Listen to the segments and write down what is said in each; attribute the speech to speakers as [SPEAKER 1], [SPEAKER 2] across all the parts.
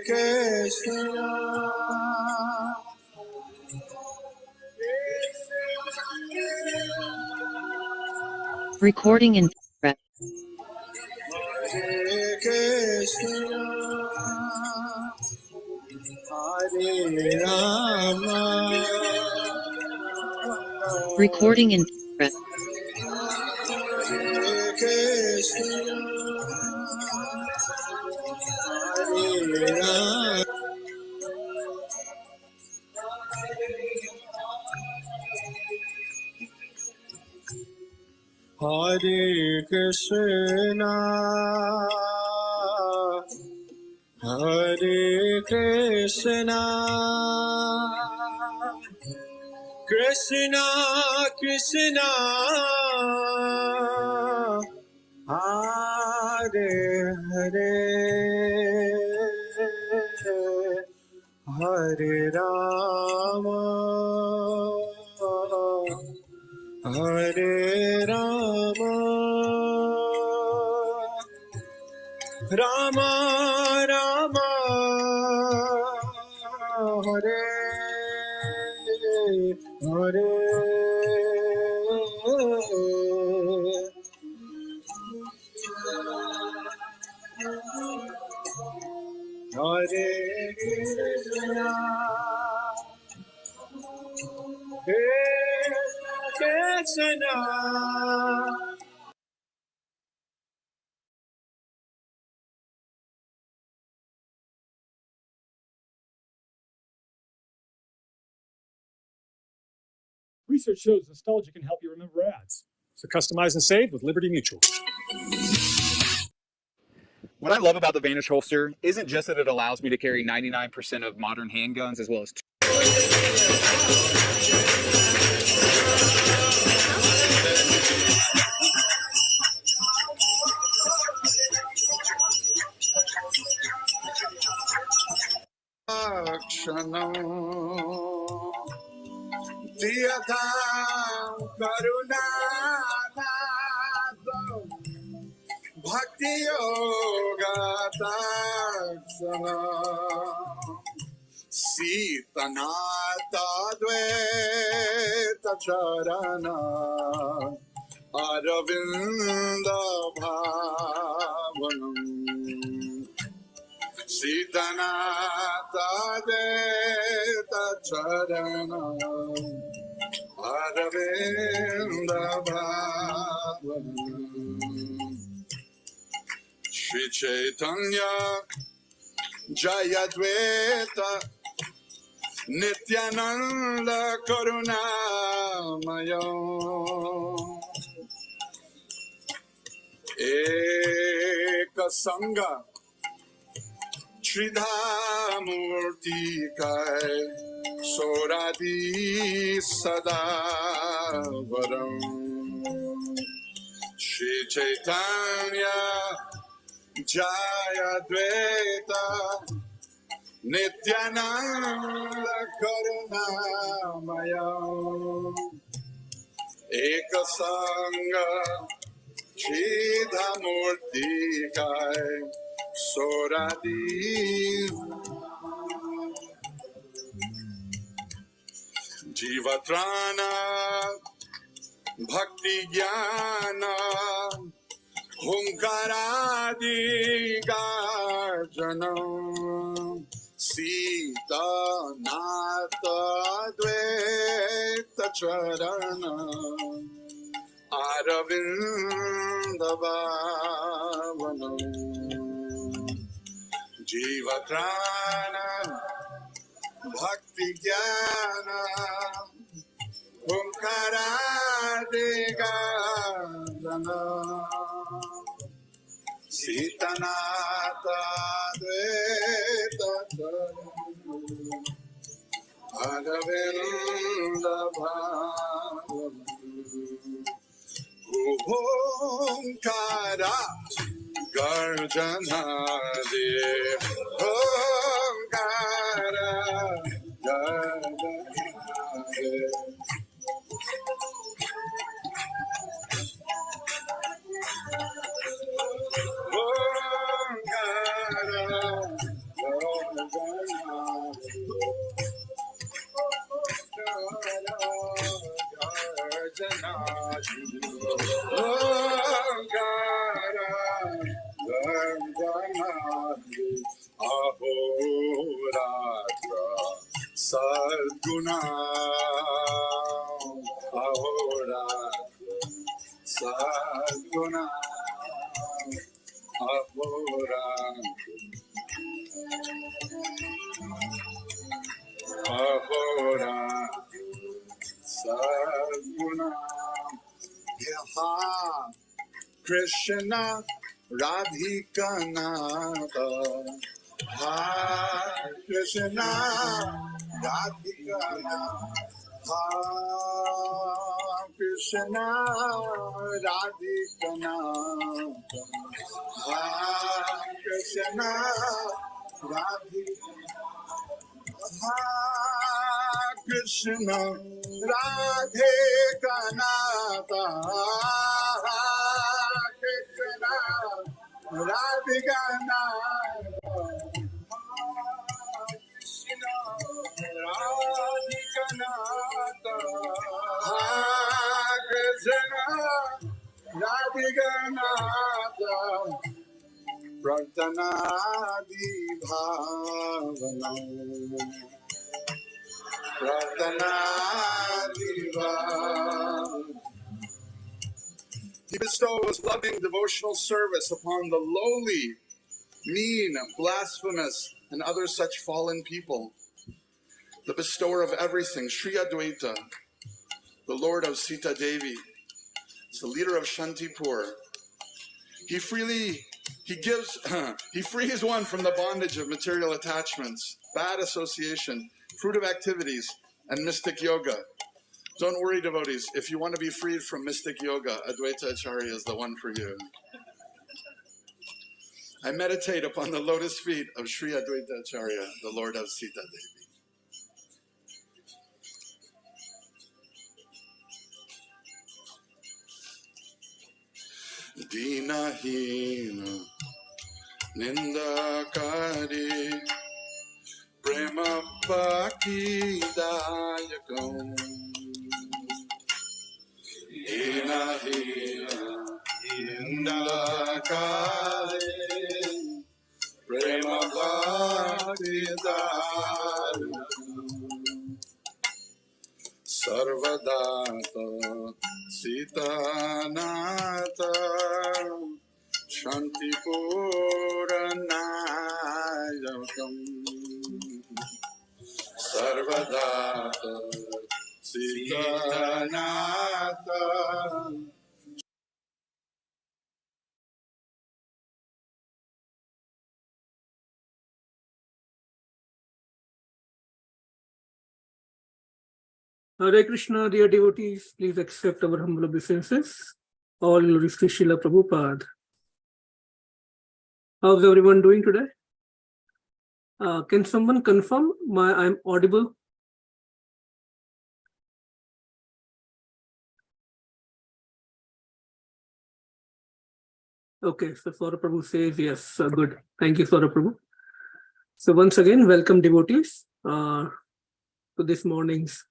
[SPEAKER 1] Krishna,
[SPEAKER 2] Recording in progress.
[SPEAKER 1] Hare Krishna, Hare Rama,
[SPEAKER 2] Recording in progress.
[SPEAKER 1] Hare Krishna, Hare Rama. Hare Krishna, Hare Krishna, Krishna Krishna, Hare Hare, Hare Rama, Hare Rama, Rama Rama, Hare Hare, Hare Krishna, Krishna.
[SPEAKER 3] Research shows nostalgia can help you remember ads. So customize and save with Liberty Mutual.
[SPEAKER 4] What I love about the Vanish holster isn't just that it allows me to carry 99% of modern handguns as well as
[SPEAKER 1] Bhakti Yoga Sitanata Dvaita Charana Aravinda Bhavanam Sitanata Dvaita Charana Aravinda Bhavanam Shri Chaitanya Jayadvaita Nityananda Karunamaya Eka Sangha Tridhamurti Kai Soradi Sadavaram Shri Chaitanya Jayadvaita Nityananda Karunamaya Eka Sangha Chidhamurti Kai Soradi Jivatrana Bhakti Jnana Hunkaradi Garjanam Sita Nata Dvaita Charana Aravinda Bhavanam Jivatrana Bhakti Jnana Hunkaradi Garjanam Sitanata Dvaita Aravinda Bhavanam Omkara Garjanade Omkara Garjanade Ahora Ahora Sadguna Yaha Krishna Radhika Nata Ha Krishna Radhika Ha Krishna Radhika Ha Krishna Radhika Ha Krishna Radhe Kanata Ha Krishna Radhika Krishna Radhika Ha Krishna Radhika Pradhanadi Bhavana Pradhanadi Bhavana. He bestows loving devotional service upon the lowly, mean, blasphemous, and other such fallen people. The bestower of everything, Sri Adwaita, the Lord of Sita Devi, is the leader of Shantipur. He frees one from the bondage of material attachments, bad association, fruitive activities, and mystic yoga. Don't worry, devotees. If you want to be freed from mystic yoga, Advaita Acharya is the one for you. I meditate upon the lotus feet of Sri Advaita Acharya, the Lord of Sita Devi. Dinahina Nindakari Prema Bhakti Dayakam Dinahina Nindakari Prema Bhakti Dayakam Sarvadata Sitanata Shantipuranayakam Sarvadata Sitanata.
[SPEAKER 5] Hare Krishna, dear devotees, please accept our humble obeisances. All glories to Srila Prabhupada. How's everyone doing today? Can someone confirm I'm audible? Okay, so Sora Prabhu says yes. Good. Thank you, Sora Prabhu. So once again, welcome devotees to this morning's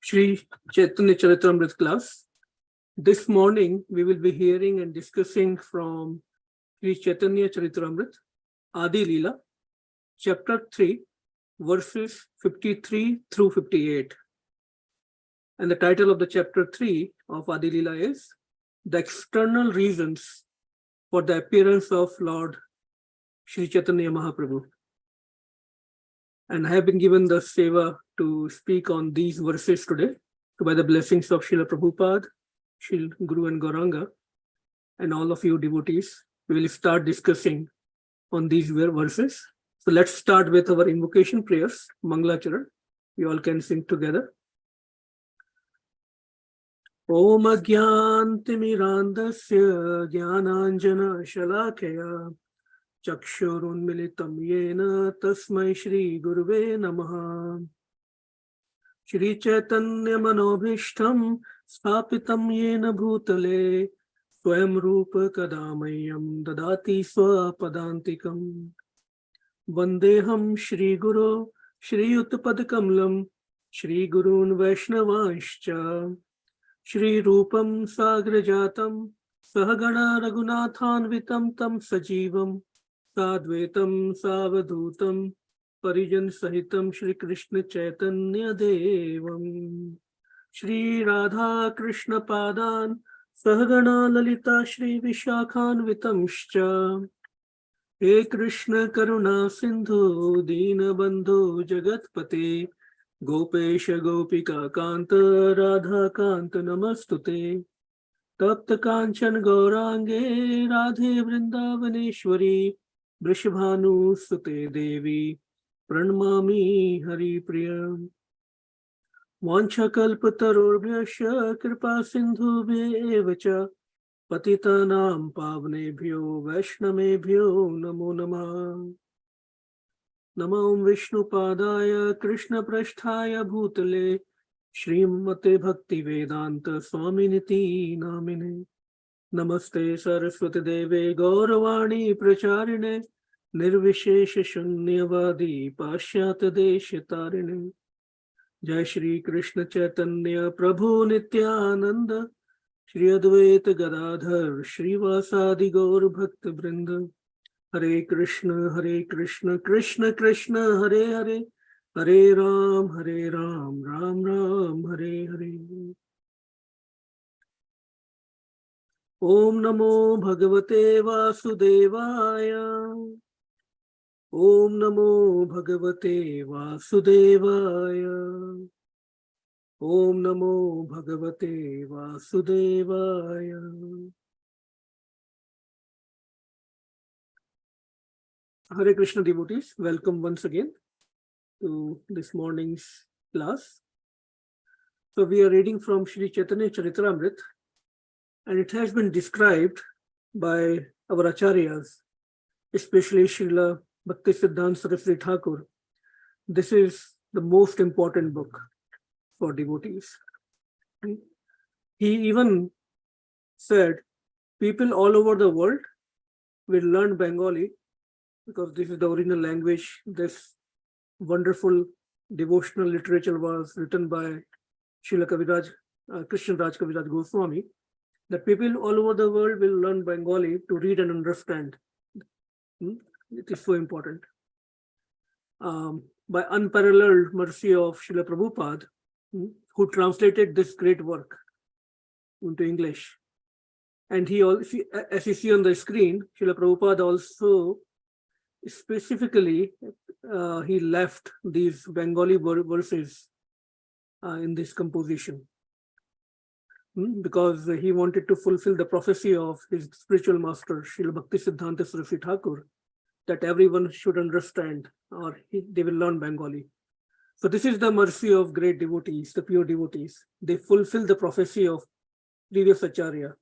[SPEAKER 5] Sri Chaitanya Charitamrita class. This morning, we will be hearing and discussing from Sri Chaitanya Charitamrita, Adi Lila, chapter 3, verses 53 through 58. And the title of the chapter 3 of Adi Lila is The External Reasons for the Appearance of Lord Sri Chaitanya Mahaprabhu. And I have been given the seva to speak on these verses today by the blessings of Srila Prabhupada, Srila Guru and Gauranga, and all of you devotees. We will start discussing on these verses. So let's start with our invocation prayers, Mangalacharan. We all can sing together. Om Agyantimirandasya Jnananjana Shalakaya Chakshurunmilitam Yena Tasmai Shri Guruve Namaha Shri Chaitanya Manobhishtam Sthapitam Yena Bhutale Swayam Rupa Kadamayam Dadati Swapadantikam Vandeham Shri Guru Shri Utpadkamlam Shri Gurun Vaishnavanscha Shri Rupam Sagrajatam Sahagana Raghunathanvitam Tam Sajivam Sadvetam Savadhutam Parijan Sahitam Shri Krishna Chaitanya Devam Shri Radha Krishna Padan Sahagana Lalita Shri Vishakhanvitamscha. He Krishna Karuna Sindhu Dina Bandhu Jagatpate Gopesha Gopika Kanta Radha Kanta Namastute Tapta Kanchan Gaurange Radhe Vrindavaneshwari Vrishabhanu Sute Devi Pranamami Hari Priyam Vancha Kalpatarobhyasya Kripa Sindhu Evacha Patitanam Pavnebhyo Vaishnavebhyo Namo Namah Namo Vishnu Padaya Krishna Prasthaya Bhutale Srimate Bhakti Vedanta Swaminiti Namine Namaste Saraswati Deve Gauravani Pracharine Nirvishesha Shunyavadi Pashyata Deshitarine Jai Shri Krishna Chaitanya Prabhu Nityananda Shri Advaita Gadadhar Srivasadi Gaur Bhakta Vrinda Hare Krishna Krishna Krishna Hare Hare Hare Ram Ram Ram Hare Hare Om Namo Bhagavate Vasudevaya Om Namo Bhagavate Vasudevaya Om Namo Bhagavate Vasudevaya. Hare Krishna devotees, welcome once again to this morning's class. So we are reading from Sri Chaitanya Charitamrita, and it has been described by our acharyas, especially Srila Bhaktisiddhanta Saraswati Thakur. This is the most important book for devotees. He even said people all over the world will learn Bengali because this is the original language. This wonderful devotional literature was written by Srila Kaviraj, Krishna Raj Kaviraj Goswami, that people all over the world will learn Bengali to read and understand. It is so important. By unparalleled mercy of Srila Prabhupada, who translated this great work into English. And he also, as you see on the screen, Srila Prabhupada also specifically, he left these Bengali verses in this composition because he wanted to fulfill the prophecy of his spiritual master, Srila Bhaktisiddhanta Saraswati Thakur, that everyone should understand or they will learn Bengali. So this is the mercy of great devotees, the pure devotees. They fulfill the prophecy of previous acharya,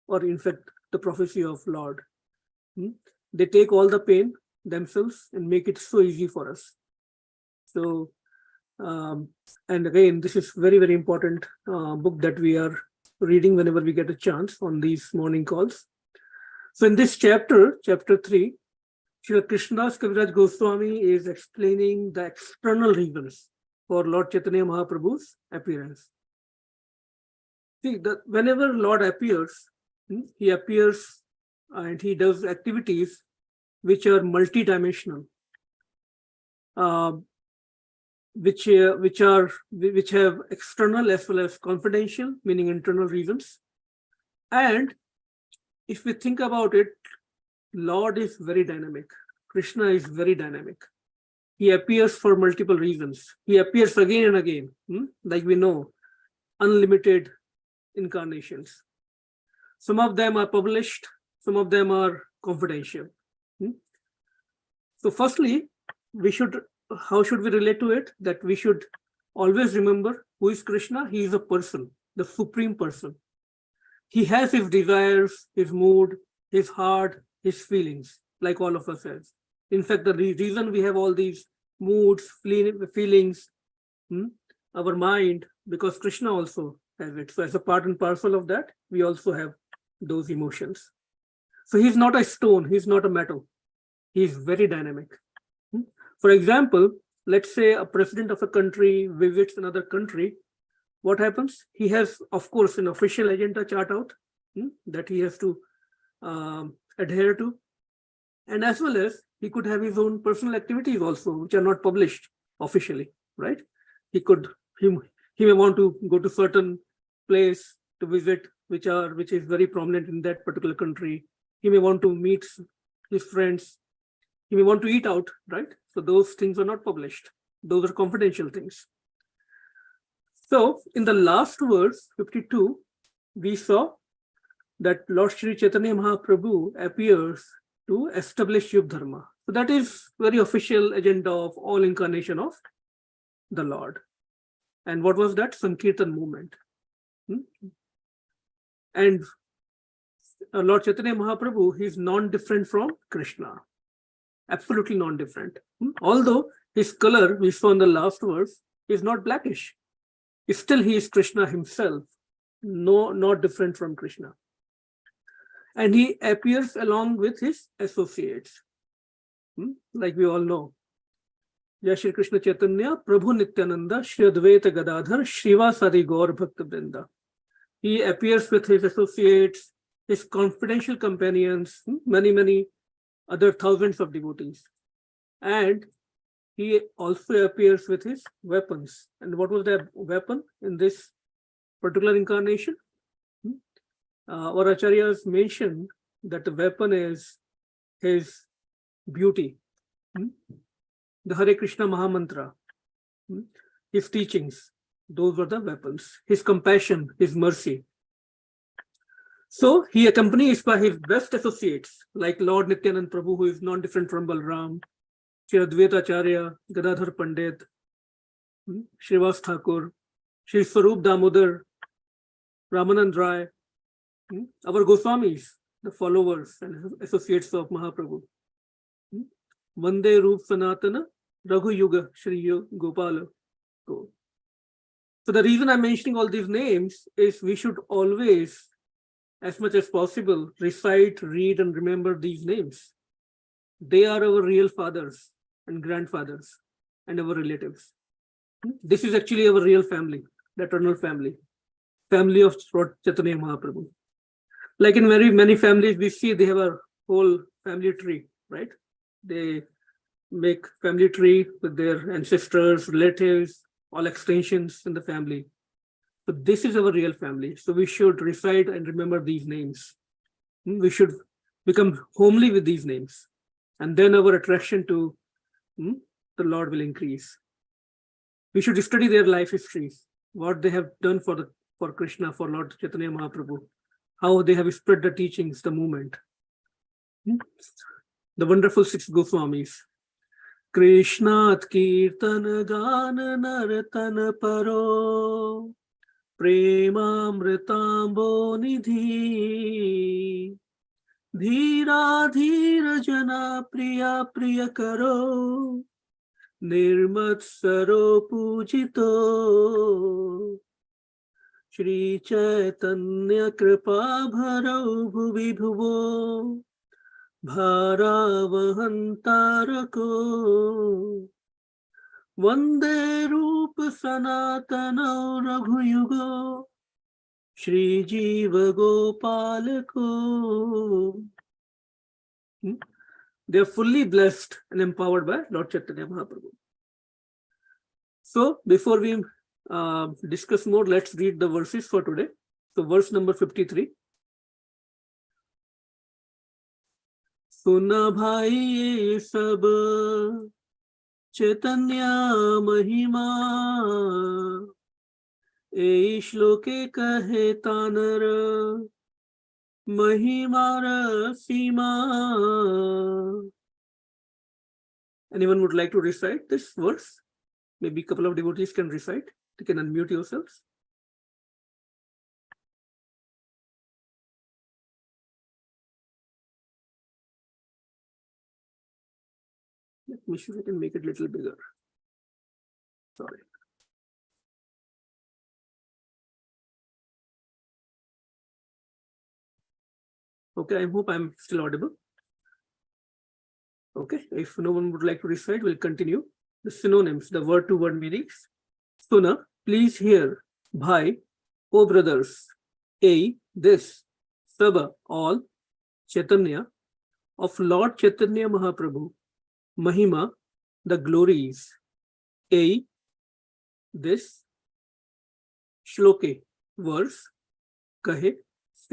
[SPEAKER 5] or in fact, the prophecy of Lord. They take all the pain themselves and make it so easy for us. So, and again, this is very, very important book that we are reading whenever we get a chance on these morning calls. So in this chapter, chapter 3, Srila Krishnadas Kaviraj Goswami is explaining the external reasons for Lord Chaitanya Mahaprabhu's appearance. See, that whenever Lord appears, he appears and he does activities which are multidimensional, which have external as well as confidential, meaning internal reasons. And if we think about it, Lord is very dynamic. Krishna is very dynamic. He appears for multiple reasons. He appears again and again, like we know, unlimited incarnations. Some of them are published, some of them are confidential. So firstly, how should we relate to it? That we should always remember who is Krishna. He is a person, the supreme person. He has his desires, his mood, his heart, his feelings, like all of us have. In fact, the reason we have all these moods, feelings, our mind, because Krishna also has it. So as a part and parcel of that, we also have those emotions. So he's not a stone, he's not a metal. He's very dynamic. For example, let's say a president of a country visits another country. What happens? He has, of course, an official agenda chart out that he has to adhere to. And as well as he could have his own personal activities also, which are not published officially, right? He may want to go to certain place to visit which is very prominent in that particular country. He may want to meet his friends. He may want to eat out, right? So those things are not published. Those are confidential things. So in the last verse, 52, we saw that Lord Shri Chaitanya Mahaprabhu appears to establish Yug Dharma. So that is very official agenda of all incarnation of the Lord. And what was that? Sankirtan movement. And Lord Chaitanya Mahaprabhu, he is non-different from Krishna. Absolutely non-different. Although his color, we saw in the last verse, is not blackish. Still he is Krishna himself. No, not different from Krishna. And he appears along with his associates. Like we all know. Ya Shri Krishna Chaitanya, Prabhu Nityananda, Shri Advaita Gadadhar, Shrivasadi Gaur Bhakta Vrinda. He appears with his associates, his confidential companions, many other thousands of devotees. And he also appears with his weapons. And what was the weapon in this particular incarnation? Our acharyas mentioned that the weapon is his beauty, the Hare Krishna Mahamantra, his teachings. Those were the weapons. His compassion, his mercy. So he accompanies by his best associates, like Lord Nityanand Prabhu, who is non-different from Balram, Shri Advaita Acharya, Gadadhar Pandit, Srivas Thakur, Shri Swarup Damodar, Ramanand Rai, our Goswamis, the followers and associates of Mahaprabhu. Vande Roop Sanatana, Raghu Yuga, Shri Gopala. So the reason I'm mentioning all these names is we should always, as much as possible, recite, read, and remember these names. They are our real fathers and grandfathers and our relatives. This is actually our real family, the eternal family of Lord Chaitanya Mahaprabhu. Like in very many families, we see they have a whole family tree, right? They make family tree with their ancestors, relatives, all extensions in the family. But this is our real family. So we should recite and remember these names. We should become homely with these names. And then our attraction to the Lord will increase. We should study their life histories, what they have done for Krishna, for Lord Chaitanya Mahaprabhu, how they have spread the teachings, the movement. The wonderful six Goswamis. Krishnat Kirtan Gana Naratan Paro Premamritambo Nidhi Dhira Dhira Jana Priya Priya Karo Nirmatsaro Pujito Shri Chaitanya Kripa Bharau Bhuvi Bhuvo Bharavahantarako Vande Roop Sanatana Raghuyugo Shri Jiva Gopalako. They are fully blessed and empowered by Lord Chaitanya Mahaprabhu. So before we discuss more, let's read the verses for today. So verse number 53. सुना भाई ये सब चैतन्य महिमा ए श्लोके कहे तानर महिमार सीमा. Anyone would like to recite this verse? Maybe a couple of devotees can recite. You can unmute yourselves. Let me see if I can make it a little bigger. Sorry. Okay, I hope I'm still audible. Okay, if no one would like to recite, we'll continue. The synonyms, the word-to-word meanings. Suna, please hear. Bhai, O brothers. A, this. Saba, all. Chaitanya, of Lord Chaitanya Mahaprabhu. Mahima, the glories. A, this. Shloke, verse. Kahe,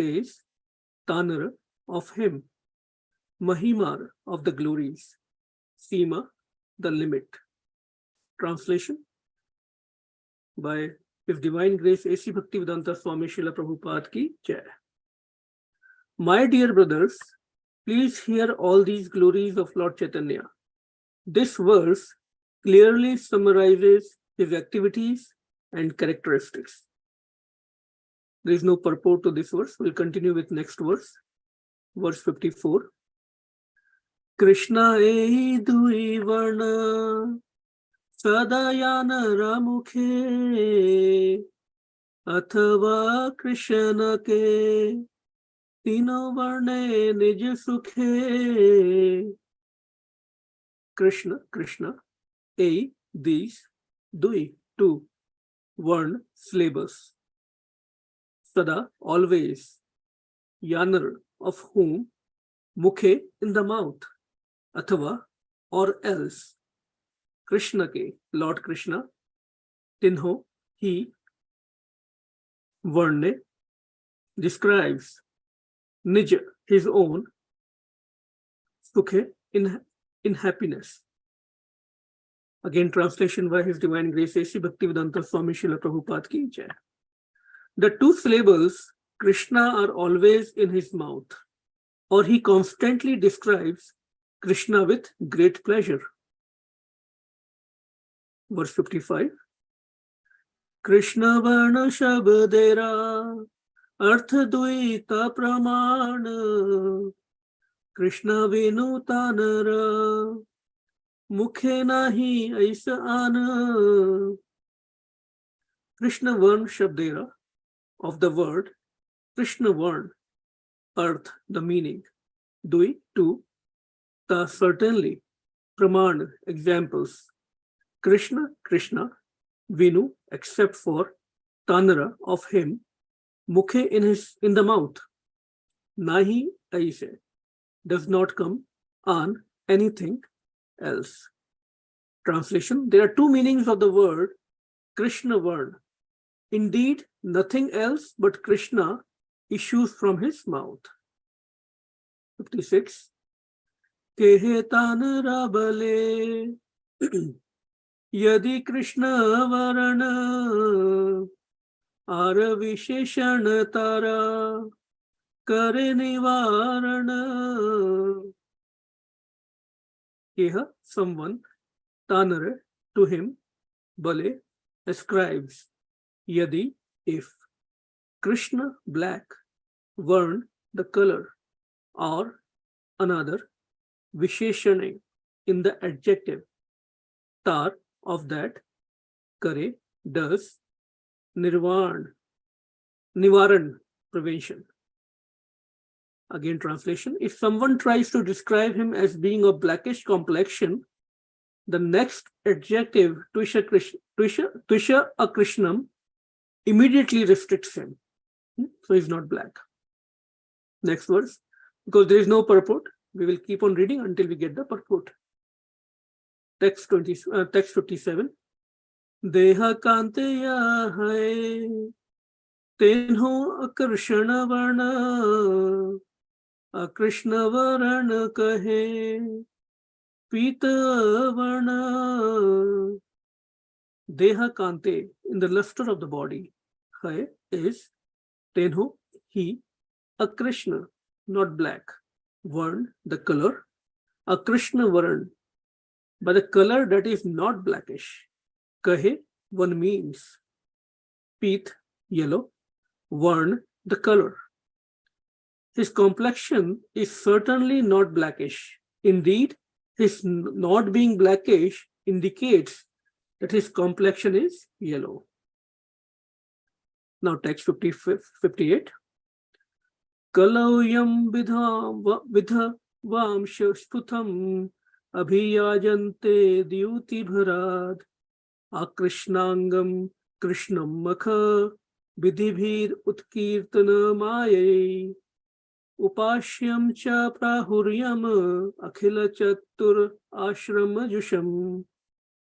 [SPEAKER 5] says Tanara of him, Mahimar of the glories, Sima the limit. Translation by His Divine Grace A.C. Bhaktivedanta Swami Srila Prabhupada ki Jai. My dear brothers, please hear all these glories of Lord Chaitanya. This verse clearly summarizes his activities and characteristics. There is no purport to this verse. We'll continue with next verse, verse 54. Krishna ei dui varna sadayana ramukhe athava Krishna ke tino varne nij sukhe. Krishna, A, these, Dui, two, Varn, syllabus. Sada, always, Yanar, of whom, Mukhe, in the mouth, Athava, or else, Krishna ke, Lord Krishna, Tinho, he, Varne, describes, Nij, his own, Sukhe, in happiness. Again, translation by His Divine Grace A.C. Bhaktivedanta Swami Srila Prabhupada ki Jai. The two syllables Krishna are always in his mouth, or he constantly describes Krishna with great pleasure. Verse 55. Krishna varna shabdera artha duita pramana Krishna vinu tanara mukhe nahi aisa ana. Krishna Varn Shabdera, of the word Krishna Varn, earth, the meaning, Dui, two, Ta, certainly, Praman, examples, Krishna, Vinu, except for, Tanara, of him, Mukhe, in the mouth, Nahi aise, does not come on anything else. Translation: there are two meanings of the word Krishna Varn. Indeed, nothing else but Krishna issues from his mouth. 56. Kehe tanara bale yadi Krishna varana ara visheshana tara kare nivarana. Keha, someone, tanara, to him, bale, ascribes, yadi, if, Krishna, black, Varn, the color, or another, visheshane, in the adjective, tar, of that, kare, does, nivaran, prevention. Again, translation: if someone tries to describe him as being of blackish complexion, the next adjective, Tvisha Akrishnam, immediately restricts him. So he's not black. Next verse. Because there is no purport, we will keep on reading until we get the purport. Text 57. Deha kanteya hai tenho akarshana varna akrishna varna kahe pita varna. Deha kante, in the luster of the body, hai, is, tenho, he, akrishna, not black, varn, the color, akrishna varn, by the color that is not blackish, kahe, one means, pit, yellow, varn, the color. His complexion is certainly not blackish. Indeed, his not being blackish indicates that his complexion is yellow. Now text 58. Kalauyam vidha vamsha stutam abhiyajante dyuti bharad akrishnangam krishnam makha vidhibhir utkirtana maye upashyam cha prahuryam akhila chatur ashramajusham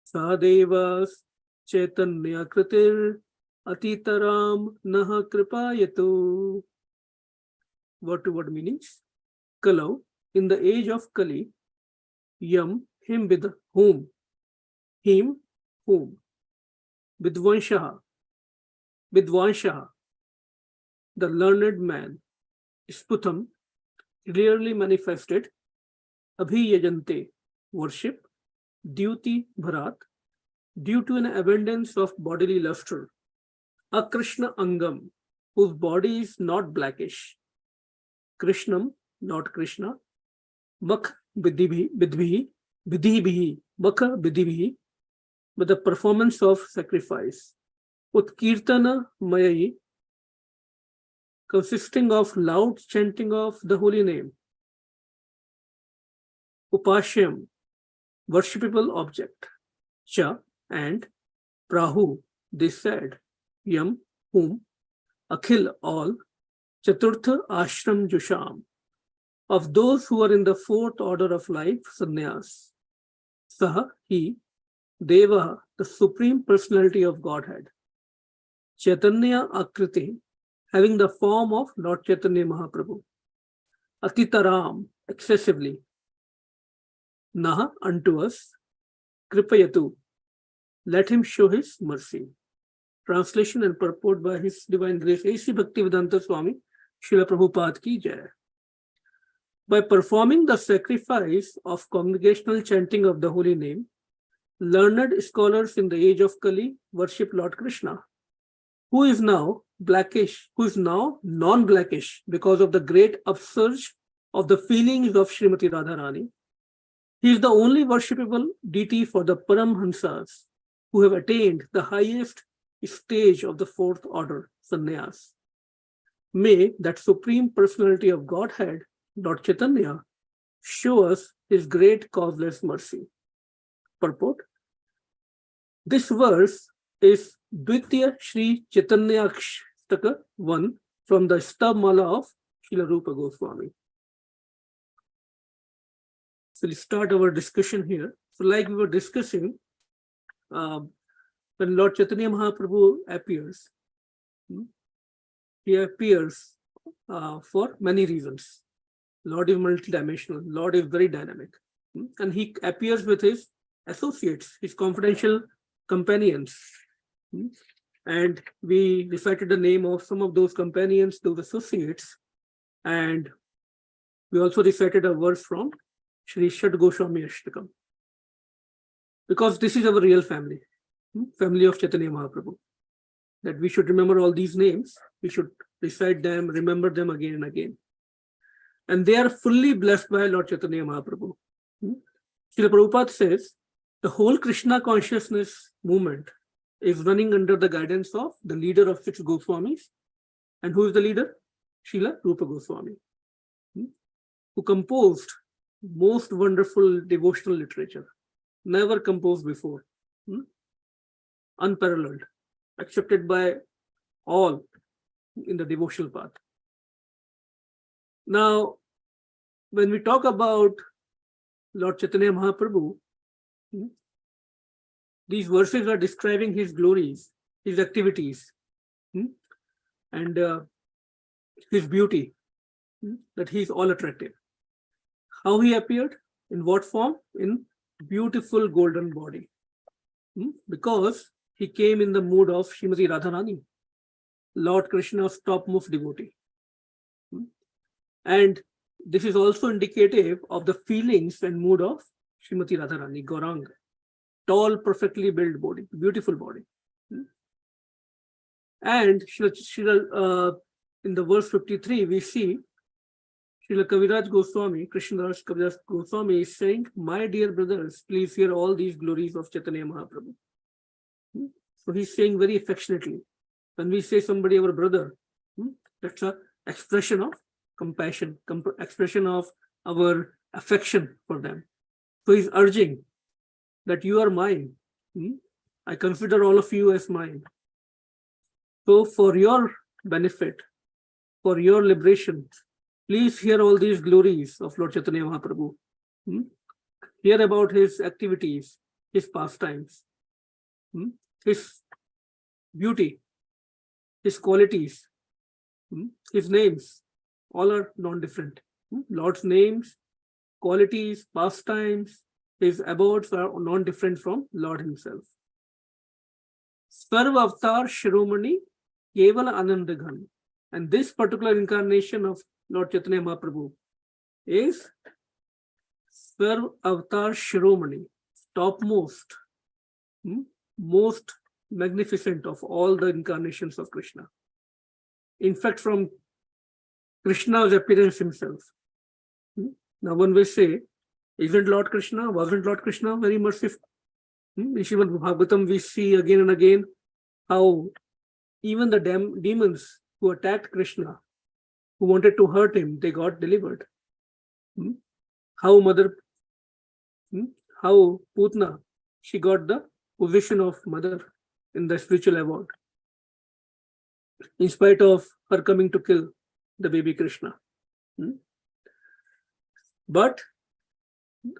[SPEAKER 5] sadevas chaitanya kritir atitaram naha kripayatu. word-to-word meanings. Kalau, in the age of Kali, Yam, him with whom, him, whom, Vidvanshaha, the learned man, Sputam, clearly manifested, Abhiyajante, worship, Duty Bharat, due to an abundance of bodily luster, Akrishna Angam, whose body is not blackish, Krishnam, not Krishna, Makh Vidhibihi, Makha Vidhibihi, but the performance of sacrifice, Utkirtana Mayayi, consisting of loud chanting of the holy name, Upashyam, worshipable object, Cha, and Prahu, this said, Yam, whom, Akhil, all, Chaturtha Ashram Jusham, of those who are in the fourth order of life, sannyas, Saha, he, Deva, the Supreme Personality of Godhead, Chaitanya Akriti, having the form of Lord Chaitanya Mahaprabhu, Atitaram, excessively, Naha, unto us, Kripayatu, let him show his mercy. Translation and purport by His Divine Grace A.C. Bhaktivedanta Swami, Srila Prabhupada ki jai. By performing the sacrifice of congregational chanting of the holy name, learned scholars in the age of Kali worship Lord Krishna, who is now non-blackish because of the great upsurge of the feelings of Srimati Radharani. He is the only worshipable deity for the Paramhansas who have attained the highest stage of the fourth order, sannyas. May that Supreme Personality of Godhead, Lord Chaitanya, show us his great causeless mercy. Purport. This verse is Dvitiya Shri Chaitanya Akshaka 1 from the Stabmala of Srila Rupa Goswami. So let's start our discussion here. So like we were discussing, when Lord Chaitanya Mahaprabhu appears, he appears for many reasons. Lord is multidimensional, Lord is very dynamic. And he appears with his associates, his confidential companions. And we recited the name of some of those companions, those associates. And we also recited a verse from Sri Shad Goswami Ashtakam. Because this is our real family, family of Chaitanya Mahaprabhu. That we should remember all these names, we should recite them, remember them again and again. And they are fully blessed by Lord Chaitanya Mahaprabhu. Srila Prabhupada says, the whole Krishna consciousness movement is running under the guidance of the leader of 6 Goswamis. And who is the leader? Srila Rupa Goswami, who composed most wonderful devotional literature, never composed before, unparalleled, accepted by all in the devotional path. Now, when we talk about Lord Chaitanya Mahaprabhu, these verses are describing his glories, his activities, and his beauty, that he is all attractive. How he appeared? In what form? In beautiful golden body. Because he came in the mood of Srimati Radharani, Lord Krishna's topmost devotee. And this is also indicative of the feelings and mood of Srimati Radharani, Gauranga. Tall, perfectly built body, beautiful body. And in the verse 53, we see Srila Kaviraj Goswami, Krishna Das Kaviraj Goswami is saying, my dear brothers, please hear all these glories of Chaitanya Mahaprabhu. So he's saying very affectionately, when we say somebody our brother, that's an expression of compassion, expression of our affection for them. So he's urging that you are mine. I consider all of you as mine. So for your benefit, for your liberation, please hear all these glories of Lord Chaitanya Mahaprabhu. Hear about his activities, his pastimes, his beauty, his qualities, his names, all are non-different. Lord's names, qualities, pastimes, his abodes are non-different from Lord himself. Sarv Avatar Shiromani Kevala Anandaghan. And this particular incarnation of Lord Chaitanya Mahaprabhu is Sarv Avatar Shiromani, topmost, most magnificent of all the incarnations of Krishna. In fact, from Krishna's appearance himself. Now one will say, wasn't Lord Krishna very merciful? In Srimad Bhagavatam, we see again and again how even the demons who attacked Krishna, who wanted to hurt him, they got delivered. How Putna, she got the position of mother in the spiritual award, in spite of her coming to kill the baby Krishna. But,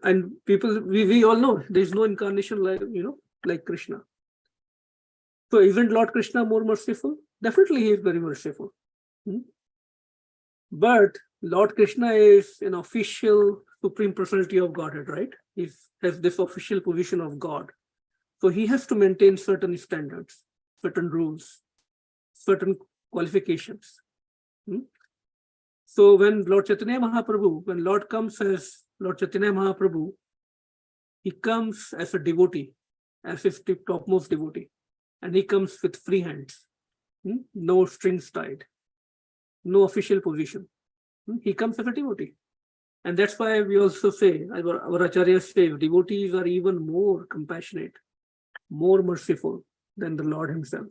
[SPEAKER 5] and people, we all know there is no incarnation like Krishna. So isn't Lord Krishna more merciful? Definitely he is very merciful. But Lord Krishna is an official Supreme Personality of Godhead, right? He has this official position of God. So he has to maintain certain standards, certain rules, certain qualifications. So when Lord Chaitanya Mahaprabhu, when Lord comes as Lord Chaitanya Mahaprabhu, he comes as a devotee, as his topmost devotee. And he comes with free hands, no strings tied, no official position. He comes as a devotee. And that's why we also say, our acharyas say, devotees are even more compassionate, more merciful than the Lord himself.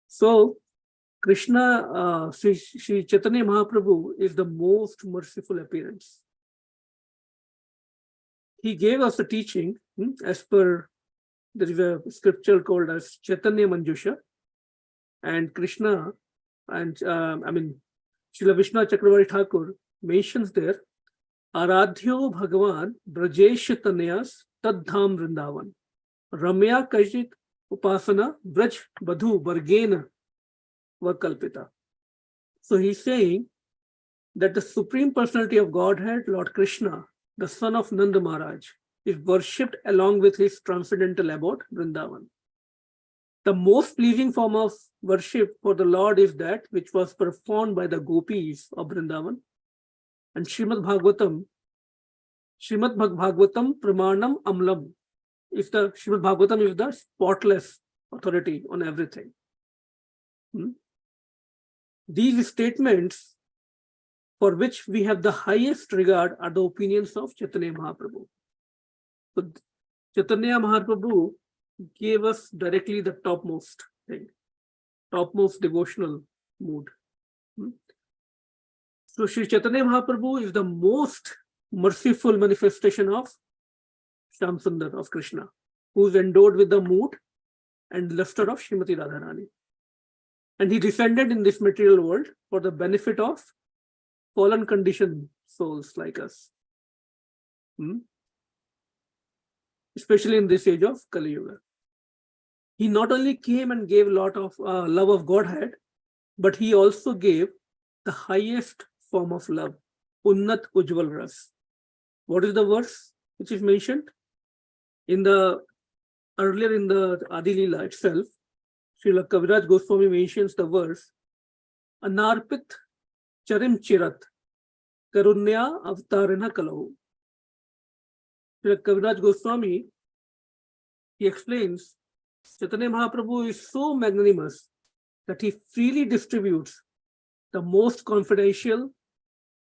[SPEAKER 5] So Krishna, Sri Chaitanya Mahaprabhu is the most merciful appearance. He gave us a teaching as per, there is a scripture called as Chaitanya Manjusha, and Krishna, and Srila Vishnu Chakravarti Thakur mentions there, Aradhyo Bhagavan Brajesh Tanyas Tadham Vrindavan Ramya Kajit Upasana Braj Badhu Bargena Vakalpita. So he's saying that the Supreme Personality of Godhead, Lord Krishna, the son of Nanda Maharaj, is worshipped along with his transcendental abode, Vrindavan. The most pleasing form of worship for the Lord is that which was performed by the gopis of Vrindavan. And Srimad Bhagavatam Pramanam Amlam, is the Srimad Bhagavatam is the spotless authority on everything. These statements for which we have the highest regard are the opinions of Chaitanya Mahaprabhu. So Chaitanya Mahaprabhu gave us directly the topmost thing, topmost devotional mood. So Sri Chaitanya Mahaprabhu is the most merciful manifestation of Shyam Sundar, of Krishna, who is endowed with the mood and luster of Srimati Radharani. And he descended in this material world for the benefit of fallen conditioned souls like us. Especially in this age of Kali Yuga. He not only came and gave a lot of love of Godhead, but he also gave the highest form of love, Unnat Ujjwal Ras. What is the verse which is mentioned? Earlier in the Adi Lila itself, Srila Kaviraj Goswami mentions the verse, Anarpit Charim Chirat Karunya Avtarana Kalau. Srila Kaviraj Goswami, he explains, Chaitanya Mahaprabhu is so magnanimous that he freely distributes the most confidential,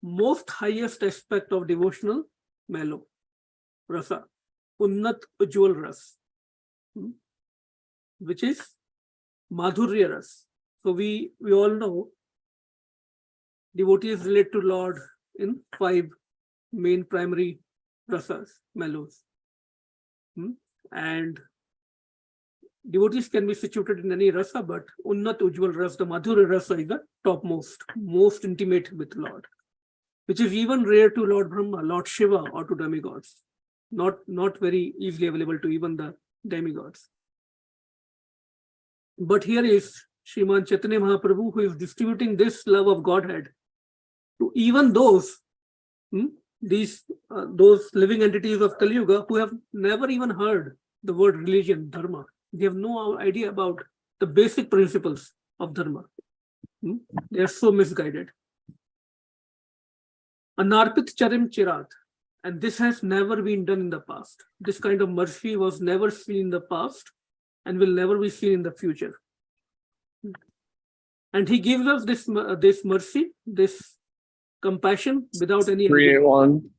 [SPEAKER 5] most highest aspect of devotional mellow, rasa, Unnat Ujjwal Ras, which is Madhurya Ras. So we all know devotees relate to Lord in 5 main primary rasas, mellows. And devotees can be situated in any rasa, but Unnat Ujjwal Ras, the Madhurya Rasa, is the topmost, most intimate with Lord, which is even rare to Lord Brahma, Lord Shiva, or to demigods. Not very easily available to even the demigods. But here is Sriman Chaitanya Mahaprabhu, who is distributing this love of Godhead to even those, those living entities of Kali Yuga who have never even heard the word religion, dharma. They have no idea about the basic principles of dharma. They are so misguided. Anarpit charim chirat. And this has never been done in the past. This kind of mercy was never seen in the past and will never be seen in the future. And he gives us this mercy, this compassion without any...
[SPEAKER 6] 3, 1.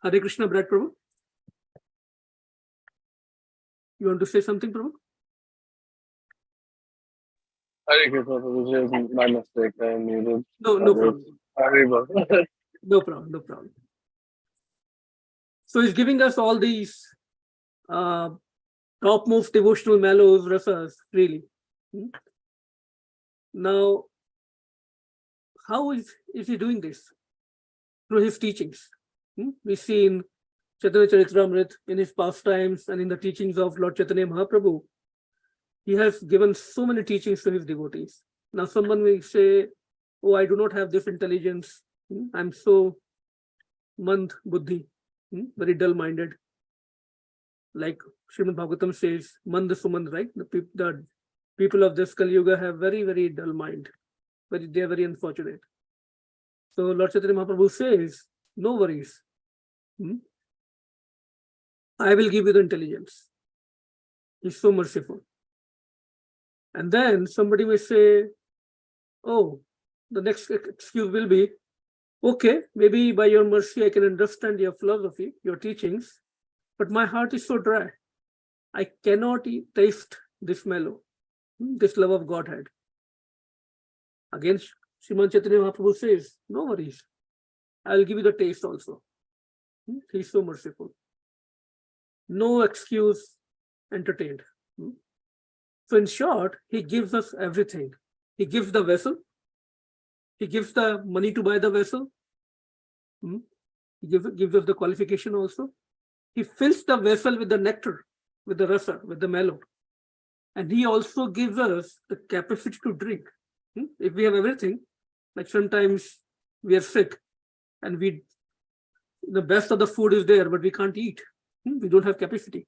[SPEAKER 5] Hare Krishna, Brad Prabhu. You want to say something, Prabhu?
[SPEAKER 6] Hare Krishna, this is my mistake. I muted.
[SPEAKER 5] No problem.
[SPEAKER 6] Hare
[SPEAKER 5] No problem. So he's giving us all these topmost devotional mellows, rasas, really. Now, how is he doing this? Through his teachings. We see in Chaitanya Charitamrita, in his pastimes, and in the teachings of Lord Chaitanya Mahaprabhu, he has given so many teachings to his devotees. Now, someone will say, oh, I do not have this intelligence. I'm so mandh buddhi, very dull-minded. Like Srimad Bhagavatam says, mandh sumandh, right? The people of this Kali Yuga have very, very dull mind. They are very unfortunate. So Lord Chaitanya Mahaprabhu says, no worries. I will give you the intelligence. He's so merciful. And then somebody may say, oh, the next excuse will be, okay, maybe by your mercy I can understand your philosophy, your teachings, but my heart is so dry. I cannot taste this mellow, this love of Godhead. Again, Sriman Chaitanya Mahaprabhu says, no worries. I'll give you the taste also. He's so merciful. No excuse entertained. So in short, he gives us everything. He gives the vessel. He gives the money to buy the vessel. He gives us the qualification also. He fills the vessel with the nectar, with the rasa, with the mellow. And he also gives us the capacity to drink. If we have everything, like sometimes we are sick and the best of the food is there, but we can't eat. We don't have capacity.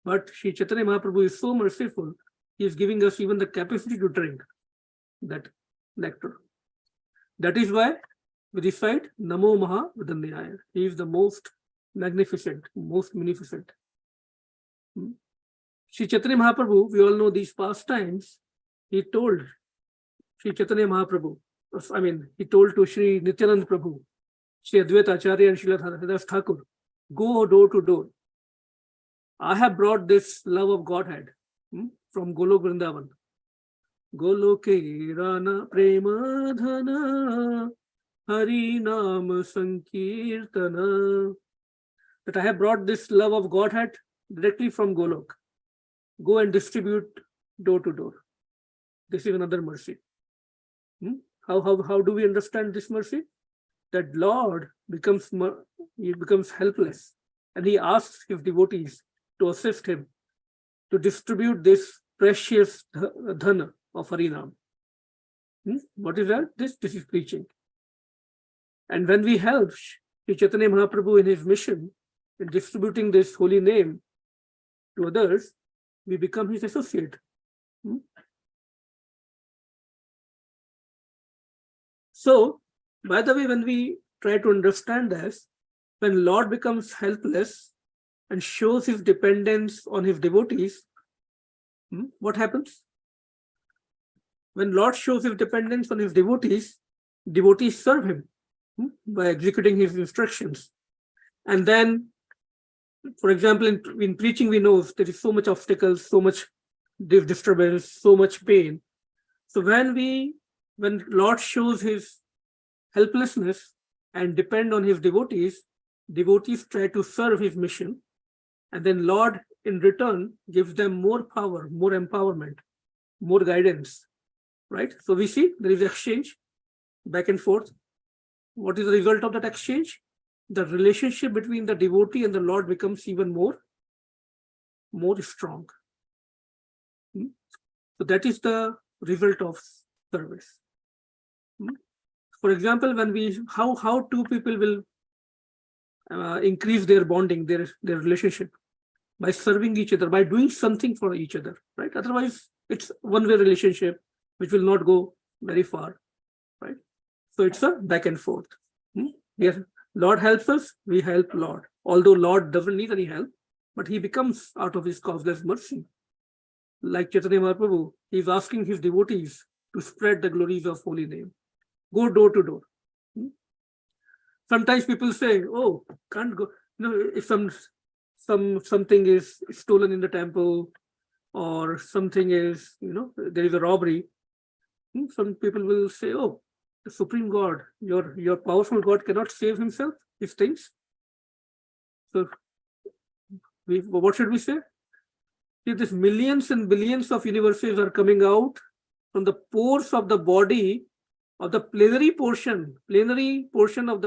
[SPEAKER 5] But Sri Chaitanya Mahaprabhu is so merciful, he is giving us even the capacity to drink that nectar. That is why we recite Namo Maha Vidanyaya. He is the most magnificent, most munificent. Sri Chaitanya Mahaprabhu, we all know these pastimes, he told Sri Chaitanya Mahaprabhu, he told to Sri Nityanand Prabhu, Sri Advaita Acharya and Srila Haridas Thakur, go door to door. I have brought this love of Godhead from Golok Vrindavan. Goloke Rana Prema Dhana Hari Nam Sankirtana. That I have brought this love of Godhead directly from Golok. Go and distribute door to door. This is another mercy. How do we understand this mercy? That Lord becomes helpless and he asks his devotees to assist him to distribute this precious dhana of Harinam. What is that? This is preaching. And when we help Sri Chaitanya Mahaprabhu in his mission in distributing this holy name to others, we become his associate. So, by the way, when we try to understand this, when Lord becomes helpless and shows his dependence on his devotees, what happens? When Lord shows his dependence on his devotees, devotees serve him by executing his instructions. And then, for example, in preaching, we know there is so much obstacles, so much disturbance, so much pain. So when Lord shows his helplessness and depend on his devotees, devotees try to serve his mission. And then Lord, in return, gives them more power, more empowerment, more guidance, right? So we see there is exchange back and forth. What is the result of that exchange? The relationship between the devotee and the Lord becomes even more strong. So that is the result of service. For example, when we how two people will increase their bonding, their relationship, by serving each other, by doing something for each other, right? Otherwise, it's one-way relationship which will not go very far, right? So it's a back and forth. Yes, Lord helps us, we help Lord. Although Lord doesn't need any help, but he becomes out of his causeless mercy. Like Chaitanya Mahaprabhu, he's asking his devotees to spread the glories of holy name. Go door to door. Sometimes people say, "Oh, can't go." If something is stolen in the temple, or something is, there is a robbery. Some people will say, "Oh, the Supreme God, your powerful God cannot save himself, his things." So, what should we say? See, these millions and billions of universes are coming out from the pores of the body of the plenary portion of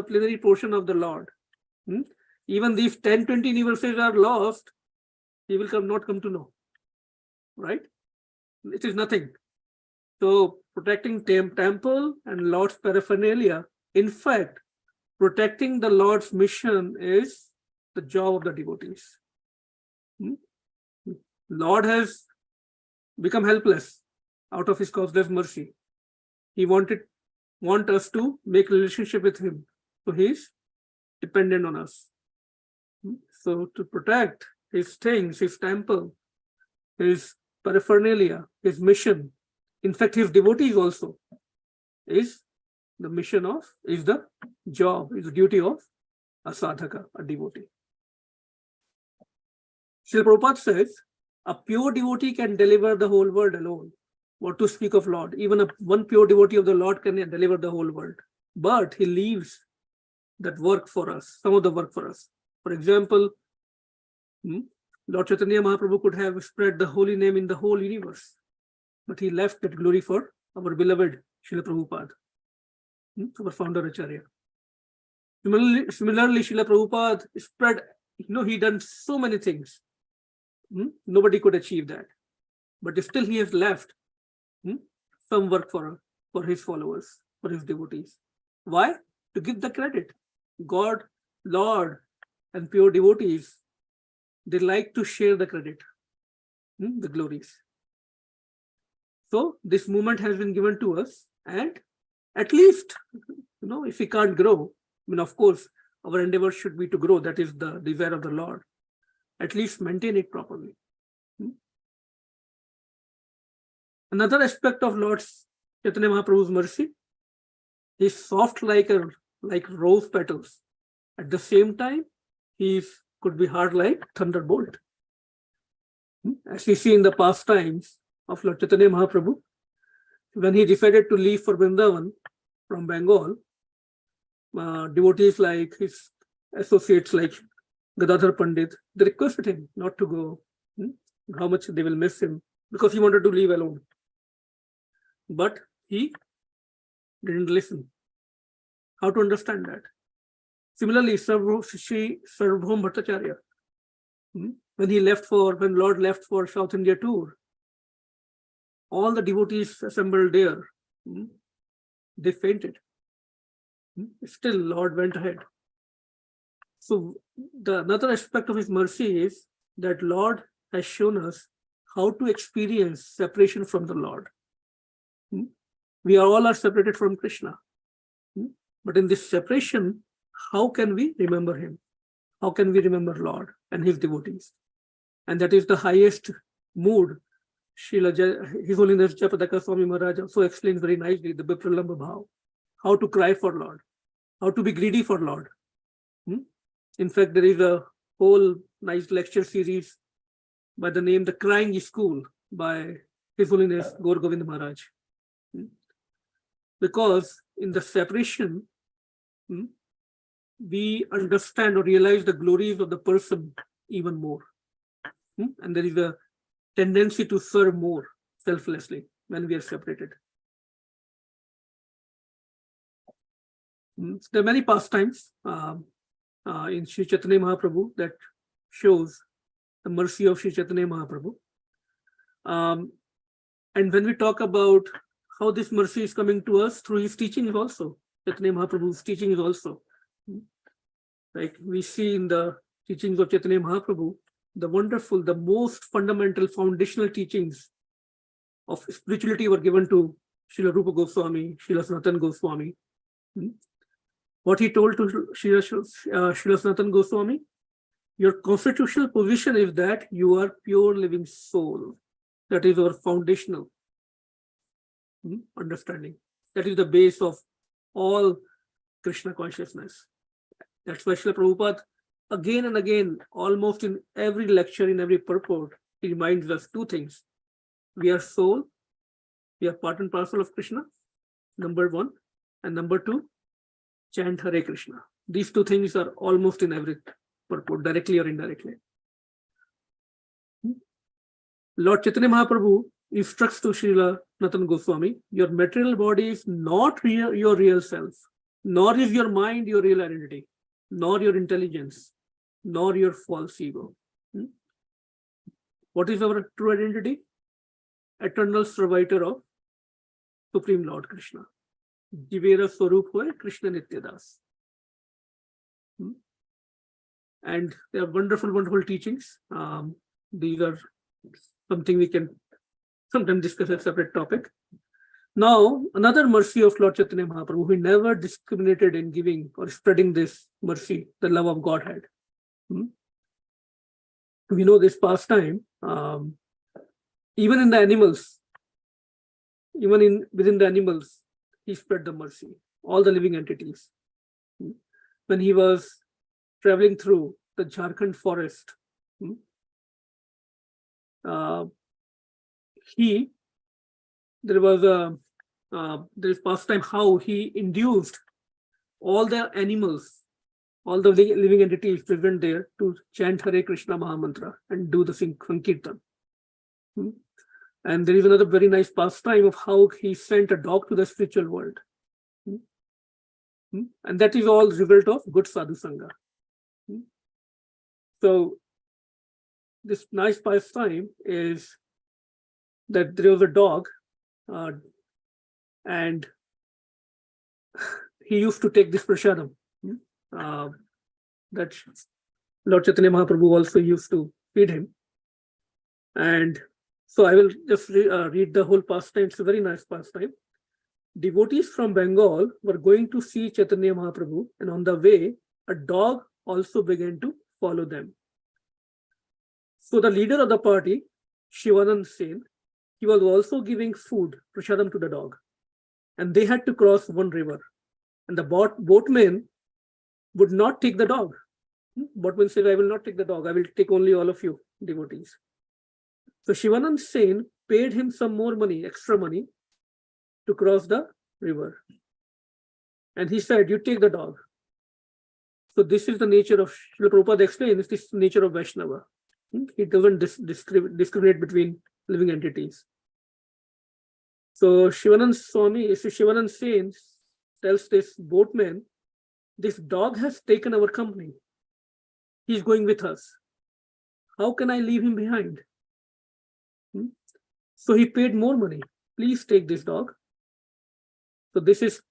[SPEAKER 5] the Lord. Even these 10, 20 universes are lost, he will not come to know. Right? It is nothing. So protecting temple and Lord's paraphernalia, in fact, protecting the Lord's mission is the job of the devotees. Lord has become helpless out of his causeless mercy. He want us to make relationship with him. So he is dependent on us. So to protect his things, his temple, his paraphernalia, his mission, in fact, his devotees also, is the duty of a sadhaka, a devotee. Srila Prabhupada says, a pure devotee can deliver the whole world alone. What to speak of Lord? Even one pure devotee of the Lord can deliver the whole world. But he leaves that work for us, some of the work for us. For example, Lord Chaitanya Mahaprabhu could have spread the holy name in the whole universe, but he left that glory for our beloved Srila Prabhupada, our founder Acharya. Similarly, Srila Prabhupada spread, he done so many things. Nobody could achieve that. But still he has left some work for his followers, for his devotees. Why? To give the credit. God, Lord, and pure devotees, they like to share the credit, the glories. So this movement has been given to us, and at least, if we can't grow, of course, our endeavor should be to grow. That is the desire of the Lord. At least maintain it properly. Another aspect of Lord's Chaitanya Mahaprabhu's mercy is soft like rose petals. At the same time, he could be hard like thunderbolt. As we see in the past times of Lord Chaitanya Mahaprabhu, when he decided to leave for Vrindavan from Bengal, devotees like his associates like Gadadhar Pandit, they requested him not to go, how much they will miss him, because he wanted to leave alone. But he didn't listen. How to understand that? Similarly, Sri Sarvabhauma Bhattacharya, when Lord left for South India tour, all the devotees assembled there, they fainted. Still, Lord went ahead. So another aspect of his mercy is that Lord has shown us how to experience separation from the Lord. We all are separated from Krishna. But in this separation, how can we remember him? How can we remember Lord and his devotees? And that is the highest mood. His Holiness Japadaka Swami Maharaj also explains very nicely the Vipralamba Bhav, how to cry for Lord, how to be greedy for Lord. In fact, there is a whole nice lecture series by the name The Crying School by His Holiness Gaur Govind Maharaj. Because in the separation, we understand or realize the glories of the person even more. And there is a tendency to serve more selflessly when we are separated. There are many pastimes in Sri Chaitanya Mahaprabhu that shows the mercy of Sri Chaitanya Mahaprabhu. And when we talk about how this mercy is coming to us through his teachings also, Chaitanya Mahaprabhu's teachings also. Like we see in the teachings of Chaitanya Mahaprabhu, the wonderful, the most fundamental foundational teachings of spirituality were given to Srila Rupa Goswami, Srila Sanatana Goswami. What he told to Srila Sanatana Goswami, your constitutional position is that you are pure living soul. That is our foundational understanding. That is the base of all Krishna consciousness. That's why Srila Prabhupada, again and again, almost in every lecture, in every purport, he reminds us two things. We are soul, we are part and parcel of Krishna, number one. And number two, chant Hare Krishna. These two things are almost in every purport, directly or indirectly. Lord Chaitanya Mahaprabhu instructs to Srila Sanatana Goswami, your material body is not your real self, nor is your mind your real identity, nor your intelligence, nor your false ego. What is our true identity? Eternal servitor of Supreme Lord Krishna. Jivera Swarup Hoy Krishna Nityadas. And they are wonderful, wonderful teachings. These are something we can sometimes discuss as a separate topic. Now, another mercy of Lord Chaitanya Mahaprabhu, who never discriminated in giving or spreading this mercy, the love of Godhead. We know this pastime, even in the animals, within the animals, he spread the mercy, all the living entities. When he was traveling through the Jharkhand forest, there is pastime how he induced all the animals, all the living entities present there to chant Hare Krishna Mahamantra and do the Sankirtan. And there is another very nice pastime of how he sent a dog to the spiritual world. And that is all result of good sadhu sangha. So this nice pastime is that there was a dog and he used to take this prasadam that Lord Chaitanya Mahaprabhu also used to feed him. And so I will just read the whole pastime. It's a very nice pastime. Devotees from Bengal were going to see Chaitanya Mahaprabhu, and on the way, a dog also began to follow them. So the leader of the party, Shivanand Sen, he was also giving food, prasadam, to the dog. And they had to cross one river. And the boatman would not take the dog. Boatman said, I will not take the dog. I will take only all of you, devotees. So Shivanand Sen paid him some more money, extra money, to cross the river. And he said, you take the dog. So this is the nature of, Srila Prabhupada explains, this is the nature of Vaishnava. He doesn't discriminate between living entities. So Shivanand Sen tells this boatman, this dog has taken our company. He's going with us. How can I leave him behind? So he paid more money. Please take this dog. So this is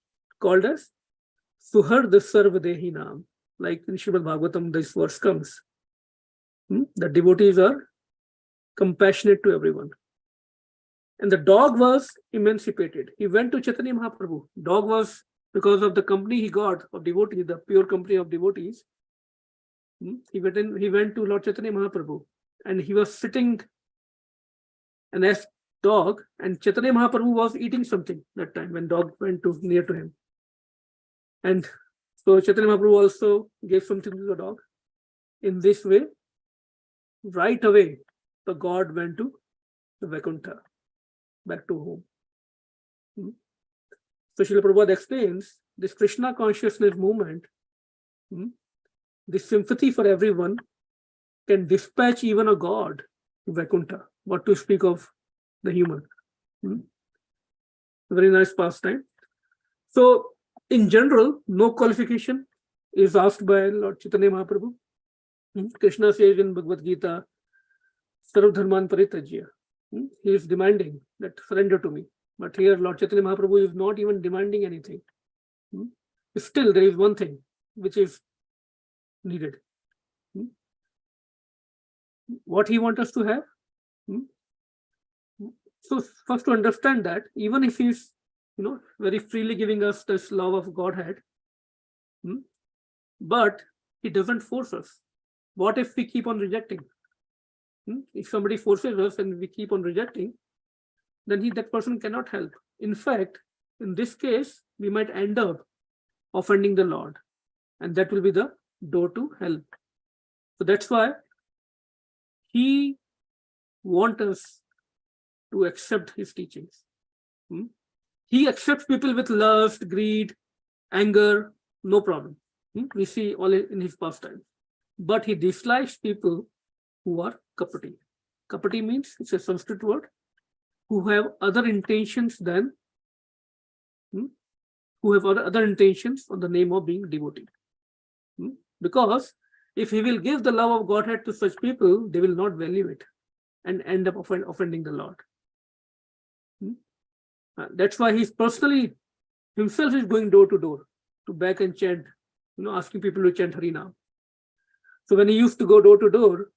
[SPEAKER 5] called as Suhard Sarvadehi Nam. Like in Srimad Bhagavatam, this verse comes. The devotees are compassionate to everyone. And the dog was emancipated. He went to Chaitanya Mahaprabhu. Dog was, because of the company he got of devotees, the pure company of devotees, he went to Lord Chaitanya Mahaprabhu. And he was sitting and asked dog, and Chaitanya Mahaprabhu was eating something that time when dog went near to him. And so Chaitanya Mahaprabhu also gave something to the dog. In this way, right away, the god went to the Vaikuntha, back to home. So Srila Prabhupada explains this Krishna consciousness movement, this sympathy for everyone can dispatch even a god to Vaikuntha, what to speak of the human. Very nice pastime. So in general, no qualification is asked by Lord Chaitanya Mahaprabhu. Krishna says in Bhagavad Gita, Sarv Dharman Parityajya. He is demanding that surrender to me. But here Lord Chaitanya Mahaprabhu is not even demanding anything. Still, there is one thing which is needed. What he wants us to have. So first to understand that even if he's very freely giving us this love of Godhead, but he doesn't force us. What if we keep on rejecting? If somebody forces us and we keep on rejecting, then that person cannot help. In fact, in this case, we might end up offending the Lord, and that will be the door to hell. So that's why he wants us to accept his teachings. He accepts people with lust, greed, anger, no problem. We see all in his pastime. But he dislikes people who are kapati. Kapati means, it's a Sanskrit word, who have other intentions than, who have other intentions on the name of being devotee. Because if he will give the love of Godhead to such people, they will not value it and end up offending the Lord. That's why he's personally, himself is going door to door to beg and chant, asking people to chant Harinam. So when he used to go door to door,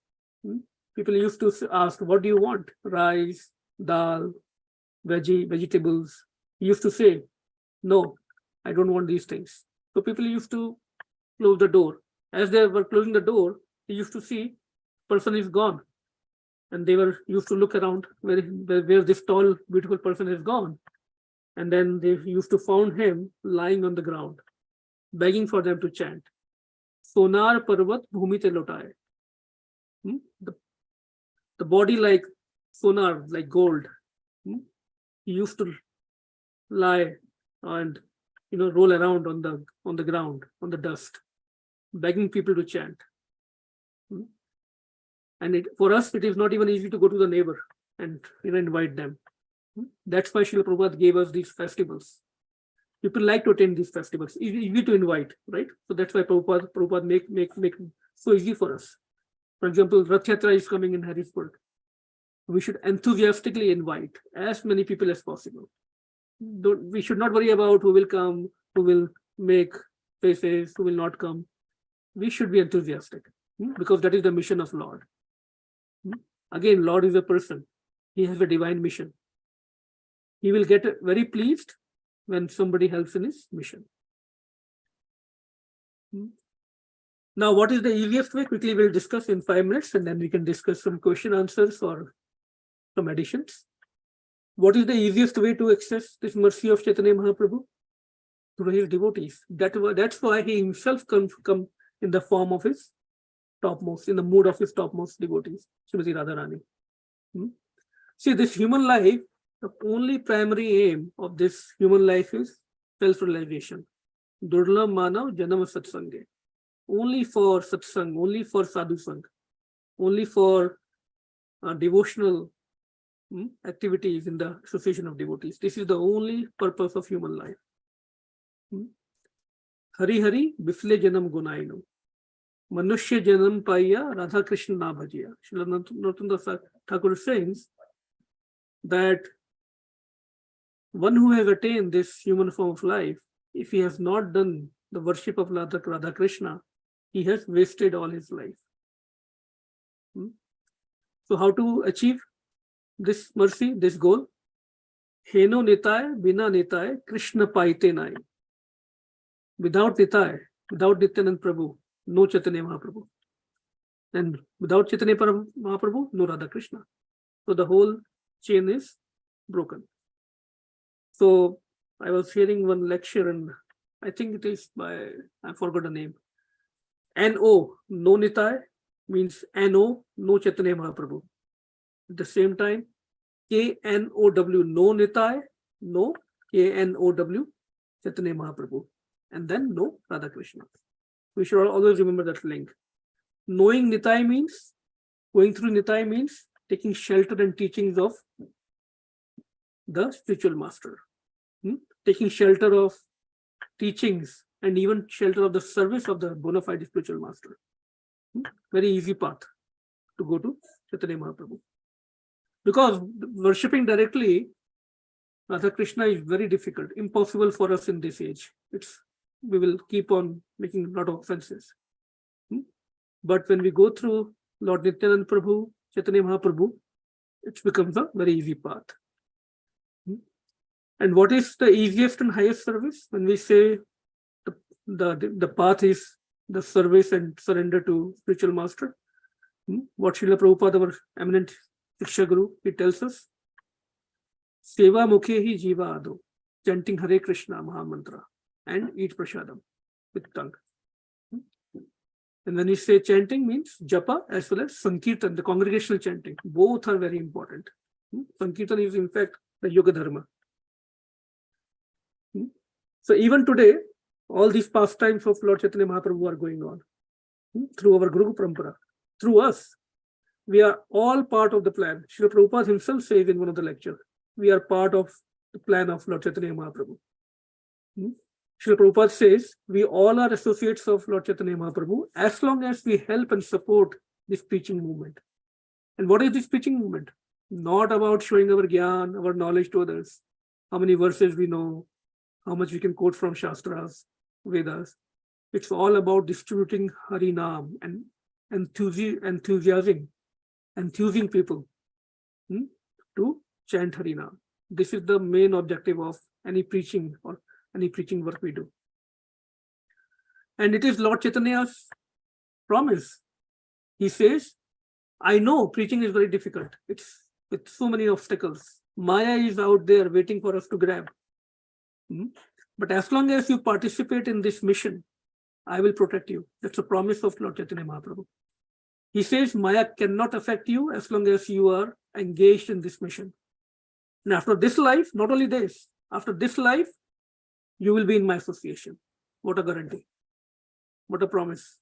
[SPEAKER 5] people used to ask, what do you want? Rice, dal, vegetables. He used to say, no, I don't want these things. So people used to close the door. As they were closing the door, he used to see person is gone. And they were used to look around where this tall, beautiful person is gone. And then they used to find him lying on the ground, begging for them to chant. Sonar Parvat Bhumi Te Lotaye. The body like sonar, like gold. He used to lie and roll around on the ground, on the dust, begging people to chant. And for us, it is not even easy to go to the neighbor and invite them. That's why Srila Prabhupada gave us these festivals. People like to attend these festivals. Easy to invite, right? So that's why Prabhupada make so easy for us. For example, Rath Yatra is coming in Harrisburg. We should enthusiastically invite as many people as possible. We should not worry about who will come, who will make faces, who will not come. We should be enthusiastic because that is the mission of Lord. Again, Lord is a person. He has a divine mission. He will get very pleased when somebody helps in his mission. Now, what is the easiest way? Quickly, we'll discuss in 5 minutes, and then we can discuss some question answers or some additions. What is the easiest way to access this mercy of Chaitanya Mahaprabhu? Through his devotees. That's why he himself come in the form of his topmost, in the mood of his topmost devotees, Srimati Radharani. See, this human life, the only primary aim of this human life is self-realization. Durla Manav Janam Satsange. Only for satsang, only for sadhu sang, only for devotional activities in the association of devotees. This is the only purpose of human life. Hari Hari Bifle Janam Gunainu. Manushya Janam Paya Radha Krishna Na Bhajiya. Srila Narottam Thakur says that one who has attained this human form of life, if he has not done the worship of Radha Krishna, he has wasted all his life. So how to achieve this mercy, this goal? Heno Nitai, Bina Nitai, Krishna Paite Nai. Without Nitai, without Nityanand Prabhu, no Chaitanya Mahaprabhu. And without Chaitanya Mahaprabhu, no Radha Krishna. So the whole chain is broken. So I was hearing one lecture, and I think it is by, I forgot the name. N-O, no Nitai, means N-O, no Chaitanya Mahaprabhu. At the same time, K-N-O-W, no Nitai, no K-N-O-W, Chaitanya Mahaprabhu. And then no Radha Krishna. We should always remember that link. Knowing Nitai means, going through Nitai means taking shelter and teachings of the spiritual master. Taking shelter of teachings and even shelter of the service of the bona fide spiritual master. Very easy path to go to Chaitanya Mahaprabhu. Because worshipping directly Radha Krishna is very difficult, impossible for us in this age. We will keep on making a lot of offenses. But when we go through Lord Nityananda Prabhu, Chaitanya Mahaprabhu, it becomes a very easy path. And what is the easiest and highest service? When we say the path is the service and surrender to spiritual master, what Srila Prabhupada, our eminent Shiksha Guru, he tells us, Seva mukhe hi jiva ado, chanting Hare Krishna Maha Mantra and eat prasadam with tongue. And when we say chanting means japa as well as sankirtan, the congregational chanting. Both are very important. Sankirtan is in fact the yoga dharma. So even today, all these pastimes of Lord Chaitanya Mahaprabhu are going on through our Guru Parampara. Through us, we are all part of the plan. Srila Prabhupada himself says in one of the lectures, we are part of the plan of Lord Chaitanya Mahaprabhu. Srila Prabhupada says, we all are associates of Lord Chaitanya Mahaprabhu as long as we help and support this preaching movement. And what is this preaching movement? Not about showing our gyan, our knowledge to others, how many verses we know, how much we can quote from Shastras, Vedas. It's all about distributing Harinam and enthusing people to chant Harinam. This is the main objective of any preaching or any preaching work we do. And it is Lord Chaitanya's promise. He says, I know preaching is very difficult. It's with so many obstacles. Maya is out there waiting for us to grab. But as long as you participate in this mission, I will protect you. That's a promise of Lord Chaitanya Mahaprabhu. He says, Maya cannot affect you as long as you are engaged in this mission. And after this life, not only this, after this life, you will be in my association. What a guarantee. What a promise,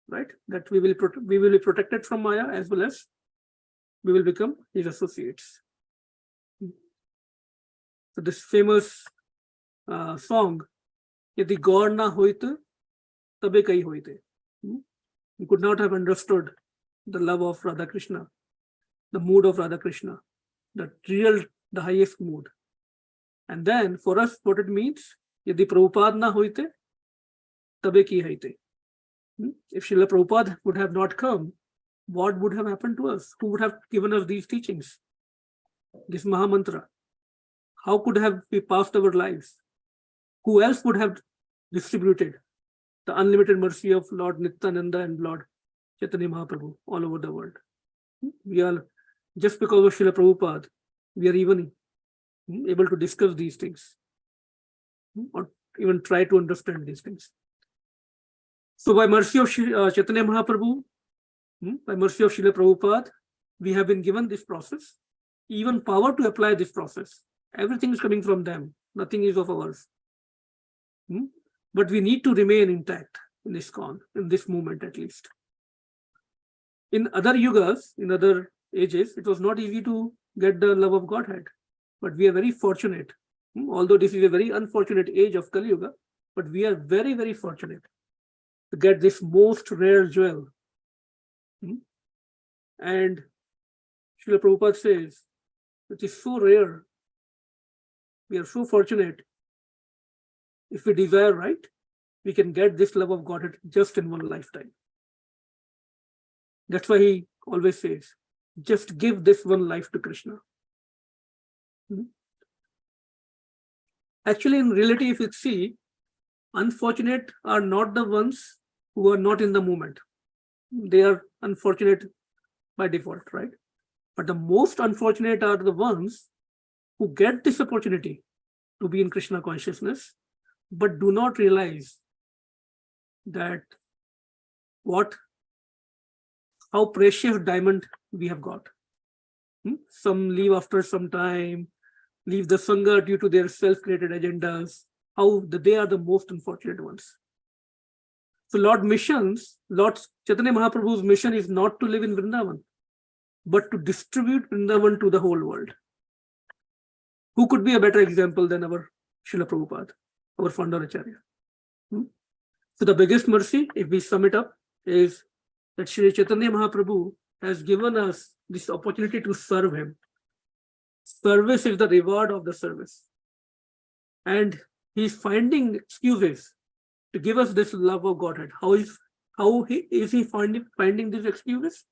[SPEAKER 5] right? That we will be protected from Maya as well as we will become his associates. So this famous song, Yadi gaur na hoite, tabe kai hoite. You could not have understood the love of Radha Krishna, the mood of Radha Krishna, the highest mood. And then for us, what it means, Yadi Prabhupada na hoite, tabe ki haite. If Srila Prabhupada would have not come, what would have happened to us? Who would have given us these teachings? This Mahamantra? How could have we passed our lives? Who else would have distributed the unlimited mercy of Lord Nityananda and Lord Chaitanya Mahaprabhu all over the world? We are, just because of Srila Prabhupada, we are even able to discuss these things or even try to understand these things. So by mercy of Chaitanya Mahaprabhu, by mercy of Srila Prabhupada, we have been given this process, even power to apply this process. Everything is coming from them. Nothing is of ours. But we need to remain intact in this in this movement at least. In other yugas, in other ages, it was not easy to get the love of Godhead. But we are very fortunate. Although this is a very unfortunate age of Kali Yuga, but we are very, very fortunate to get this most rare jewel. And Srila Prabhupada says, it is so rare. We are so fortunate. If we desire right, we can get this love of Godhead just in one lifetime. That's why he always says, just give this one life to Krishna. Actually, in reality, if you see, unfortunate are not the ones who are not in the movement. They are unfortunate by default, right? But the most unfortunate are the ones who get this opportunity to be in Krishna consciousness, but do not realize that how precious diamond we have got. Some leave after some time, leave the Sangha due to their self-created agendas. They are the most unfortunate ones. So Lord Chaitanya Mahaprabhu's mission is not to live in Vrindavan, but to distribute Vrindavan to the whole world. Who could be a better example than our Srila Prabhupada, our founder Acharya? So the biggest mercy, if we sum it up, is that Sri Chaitanya Mahaprabhu has given us this opportunity to serve him. Service is the reward of the service. And he's finding excuses to give us this love of Godhead. How is he finding these excuses?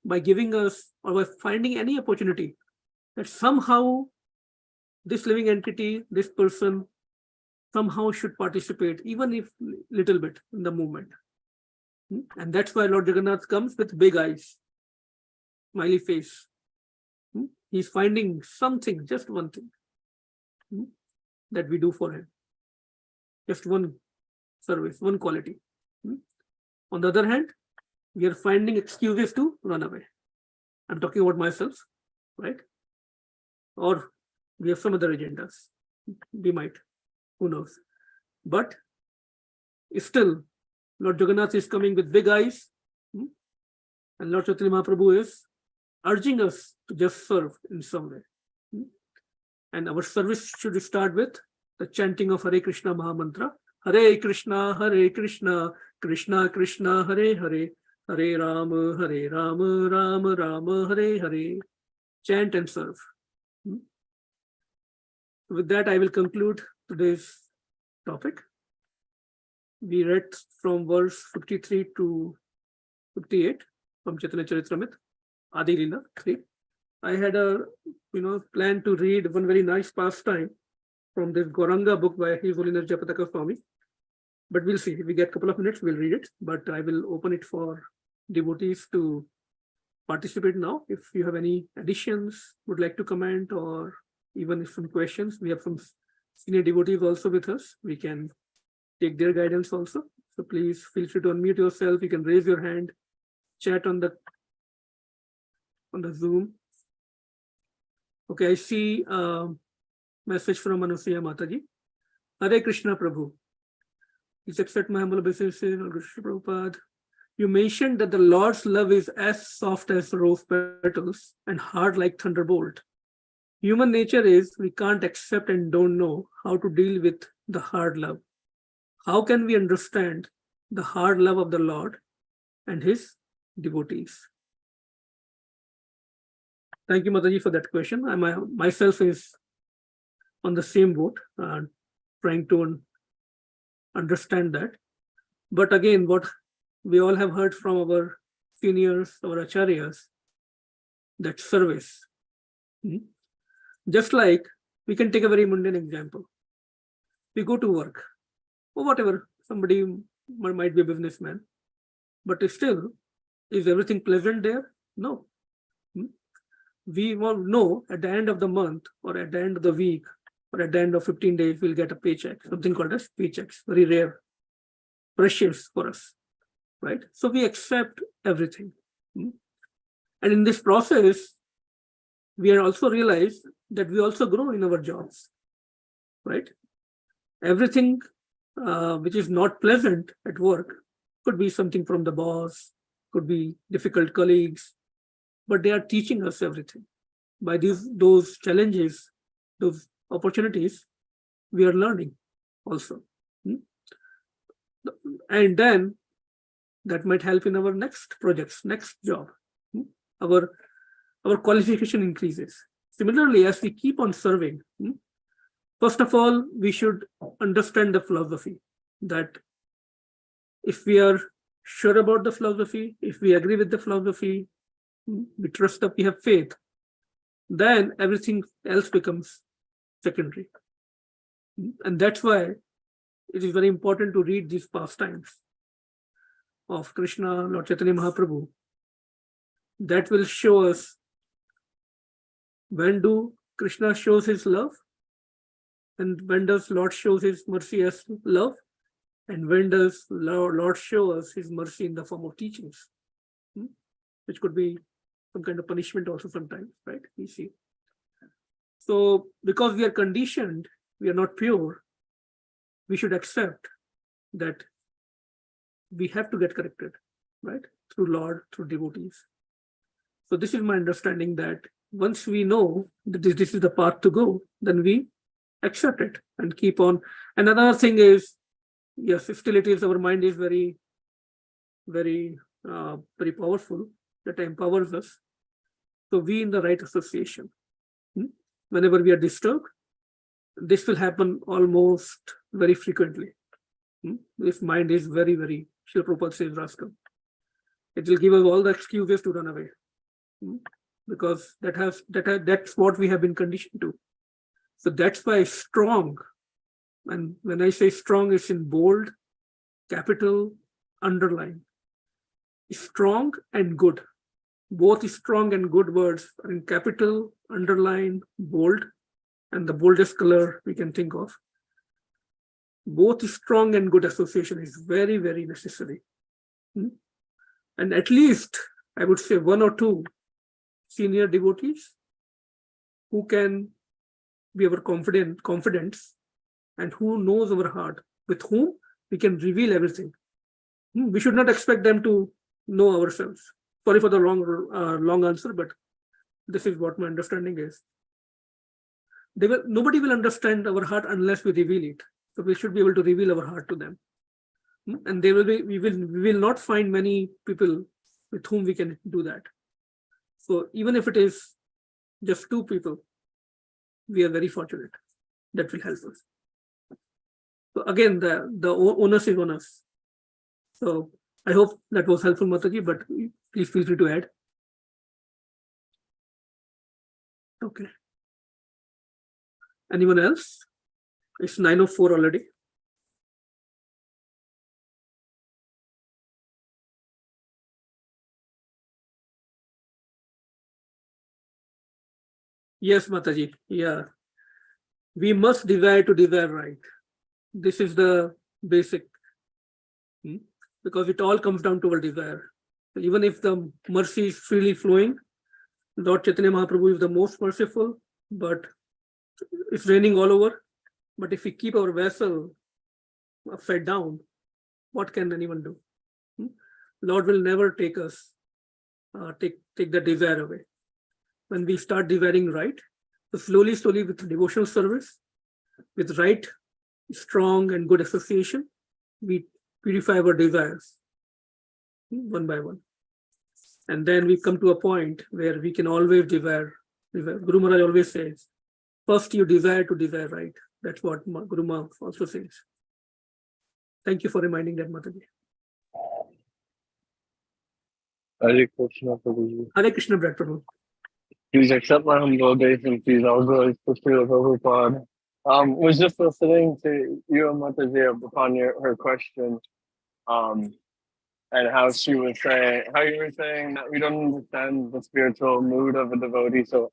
[SPEAKER 5] By giving us, or by finding any opportunity that somehow this living entity, this person, somehow should participate, even if little bit, in the movement. And that's why Lord Jagannath comes with big eyes, smiley face. He's finding something, just one thing, that we do for him. Just one service, one quality. On the other hand, we are finding excuses to run away. I'm talking about myself, right? Or we have some other agendas. We might, who knows? But still, Lord Jagannath is coming with big eyes, and Lord Chaitanya Mahaprabhu is urging us to just serve in some way. And our service should start with the chanting of Hare Krishna Mahamantra. Hare Krishna, Krishna Krishna, Hare Hare, Hare Rama, Rama Rama, Hare Hare. Chant and serve. With that, I will conclude today's topic. We read from verse 53 to 58 from Chaitanya Charitamrita, Adi Lila 3. I had a plan to read one very nice pastime from this Gauranga book by His Holiness Japataka Swami. But we'll see. If we get a couple of minutes, we'll read it. But I will open it for devotees to participate now. If you have any additions, would like to comment, or even some questions, we have some senior devotees also with us. We can take their guidance also. So please feel free to unmute yourself. You can raise your hand, chat on the Zoom. Okay, I see a message from Anusuya Mataji. Hare Krishna Prabhu. Please accept my humble obeisances, Lord Krishna Prabhupada. You mentioned that the Lord's love is as soft as rose petals and hard like thunderbolt. Human nature is we can't accept and don't know how to deal with the hard love. How can we understand the hard love of the Lord and his devotees? Thank you, Mataji, for that question. I myself is on the same boat, trying to understand that. But again, what we all have heard from our seniors, our acharyas, that service. Just like we can take a very mundane example. We go to work, or whatever, somebody might be a businessman, but still, is everything pleasant there? No. We won't know at the end of the month, or at the end of the week, or at the end of 15 days, we'll get a paycheck, something called as paychecks, very rare, precious for us, right? So we accept everything. And in this process, we are also realize that we also grow in our jobs, right? Everything which is not pleasant at work could be something from the boss, could be difficult colleagues, but they are teaching us everything. By those challenges, those opportunities, we are learning also. And then that might help in our next projects, next job. Our qualification increases. Similarly, as we keep on serving, first of all, we should understand the philosophy, that if we are sure about the philosophy, if we agree with the philosophy, we trust that we have faith, then everything else becomes secondary. And that's why it is very important to read these pastimes of Krishna, Lord Chaitanya Mahaprabhu. That will show us when do Krishna shows his love, and when does Lord shows his mercy as love, and when does Lord show us his mercy in the form of teachings, which could be some kind of punishment also sometimes, right? We see. So because we are conditioned, we are not pure, we should accept that we have to get corrected, right? Through Lord, through devotees. So this is my understanding, that once we know that this is the path to go, then we accept it and keep on. And another thing is, yes, still it is, our mind is very, very, very powerful, that empowers us. So we in the right association, whenever we are disturbed. This will happen almost very frequently. If mind is very, very, Srila Prabhupada says, rascal, it will give us all the excuses to run away. Because that's what we have been conditioned to. So that's why strong, and when I say strong, it's in bold, capital, underline. Strong and good. Both strong and good words are in capital, underline, bold, and the boldest color we can think of. Both strong and good association is very, very necessary. And at least, I would say, one or two senior devotees who can be our confidence and who knows our heart, with whom we can reveal everything. We should not expect them to know ourselves. Sorry for the long answer, but this is what my understanding is. Nobody will understand our heart unless we reveal it. So we should be able to reveal our heart to them. And we will not find many people with whom we can do that. So even if it is just two people, we are very fortunate. That will help us. So again, the onus is on us. So I hope that was helpful, Mataji, but please feel free to add. Okay. Anyone else? It's 9:04 already. Yes, Mataji. Yeah. We must desire to desire right. This is the basic. Because it all comes down to our desire. So even if the mercy is freely flowing, Lord Chaitanya Mahaprabhu is the most merciful, but it's raining all over. But if we keep our vessel upside down, what can anyone do? Lord will never take us, take the desire away. When we start desiring right, so slowly with devotional service, with right, strong and good association, we purify our desires one by one. And then we come to a point where we can always desire. Guru Maharaj always says, first you desire to desire right. That's what Guru Maharaj also says. Thank you for reminding that, Mataji.
[SPEAKER 6] Hare Krishna, Prabhuji.
[SPEAKER 5] Hare Krishna, Brad Prabhu.
[SPEAKER 6] Please accept my humble obeisance. All glories to Srila Prabhupada. Was just listening to you and Mataji upon her question, and how she was saying, how you were saying that we don't understand the spiritual mood of a devotee. So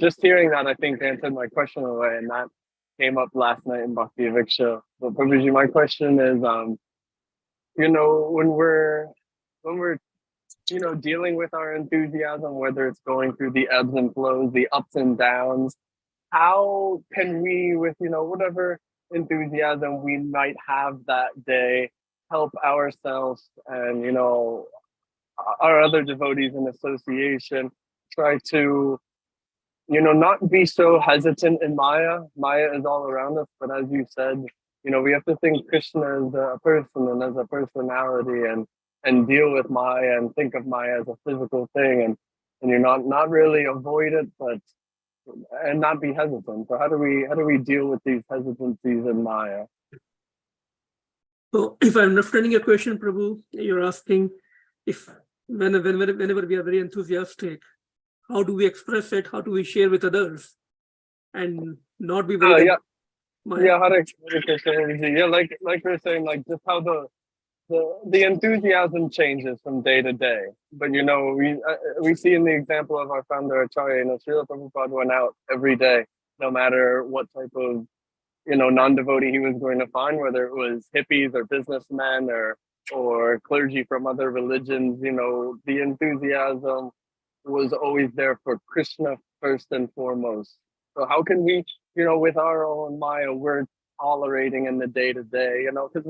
[SPEAKER 6] just hearing that, I think, answered my question away, and that came up last night in Bhakti Aviksha. But Prabhuji, my question is, when we're dealing with our enthusiasm, whether it's going through the ebbs and flows, the ups and downs, how can we, with whatever enthusiasm we might have that day, help ourselves and our other devotees in association try to not be so hesitant in Maya. Maya is all around us, but as you said, we have to think Krishna as a person and as a personality, and deal with Maya and think of Maya as a physical thing, and you're not really avoid it, and not be hesitant. So how do we deal with these hesitancies in Maya?
[SPEAKER 5] So if I'm understanding your question, Prabhu, you're asking if whenever we are very enthusiastic, how do we express it? How do we share with others and not be very
[SPEAKER 6] Hare Krishna. Yeah, like we're saying, like just how the enthusiasm changes from day to day. But we see in the example of our founder Acharya, Srila Prabhupada went out every day, no matter what type of non-devotee he was going to find, whether it was hippies or businessmen or clergy from other religions. The enthusiasm was always there for Krishna first and foremost. So how can we, with our own Maya, we're tolerating in the day-to-day, because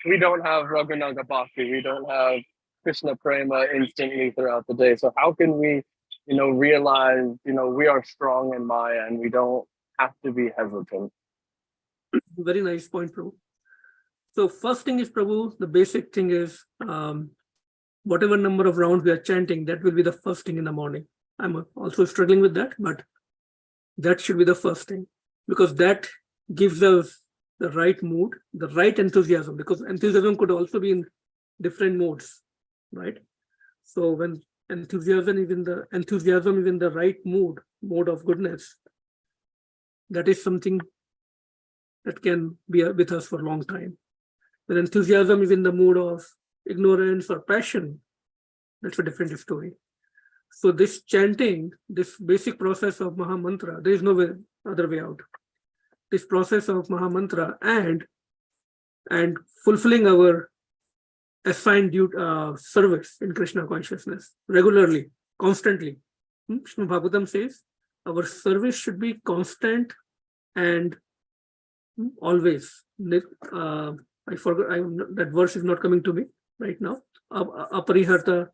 [SPEAKER 6] we don't have Raghunaga Bhakti, we don't have Krishna Prema instantly throughout the day. So how can we, realize, we are strong in Maya and we don't have to be hesitant?
[SPEAKER 5] Very nice point, Prabhu. So first thing is, Prabhu, the basic thing is, whatever number of rounds we are chanting, that will be the first thing in the morning. I'm also struggling with that, but That should be the first thing, because that gives us the right mood, the right enthusiasm, because enthusiasm could also be in different modes, right? So when enthusiasm is in the right mode of goodness, that is something that can be with us for a long time. When enthusiasm is in the mood of ignorance or passion, that's a different story. So this chanting, this basic process of Maha Mantra, there is no other way out. This process of Maha Mantra and fulfilling our assigned service in Krishna consciousness regularly, constantly. Srimad Bhagavatam says our service should be constant and always. I forgot, that verse is not coming to me right now. Apariharta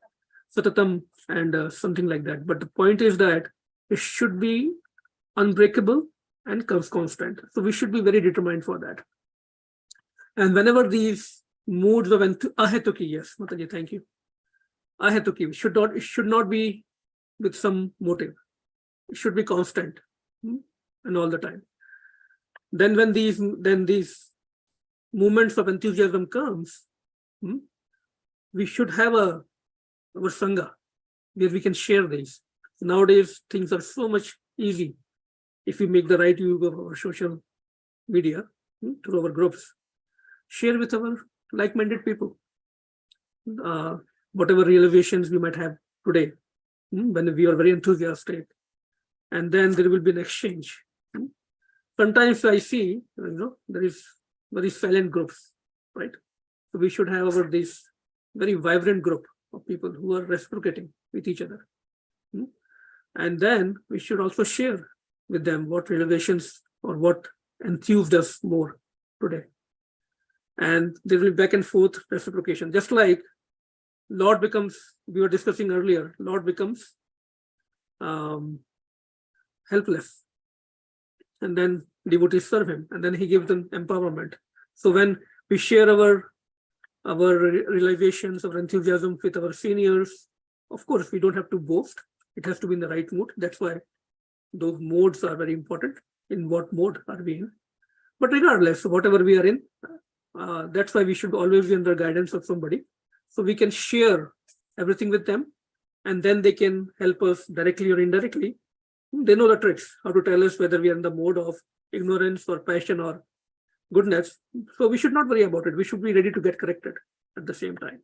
[SPEAKER 5] Satatam and something like that. But the point is that it should be unbreakable and constant. So we should be very determined for that. And whenever these moods of ahetuki, yes, Mataji, thank you. Ahetuki it should not be with some motive. It should be constant and all the time. Then when these moments of enthusiasm comes, we should have our Sangha where we can share these. Nowadays, things are so much easy if we make the right use of our social media through our groups. Share with our like-minded people whatever realizations we might have today when we are very enthusiastic, and then there will be an exchange. Sometimes I see, there is very silent groups, right? So we should have this very vibrant group of people who are reciprocating with each other. And then we should also share with them what realizations or what enthused us more today. And there will be back and forth reciprocation. Just like Lord becomes, we were discussing earlier, Lord becomes helpless. And then devotees serve him, and then he gives them empowerment. So when we share our realizations, our enthusiasm with our seniors, of course, we don't have to boast. It has to be in the right mood. That's why those modes are very important. In what mode are we in? But regardless, whatever we are in, that's why we should always be under guidance of somebody. So we can share everything with them, and then they can help us directly or indirectly. They know the tricks, how to tell us whether we are in the mode of ignorance or passion or goodness. So we should not worry about it. We should be ready to get corrected at the same time,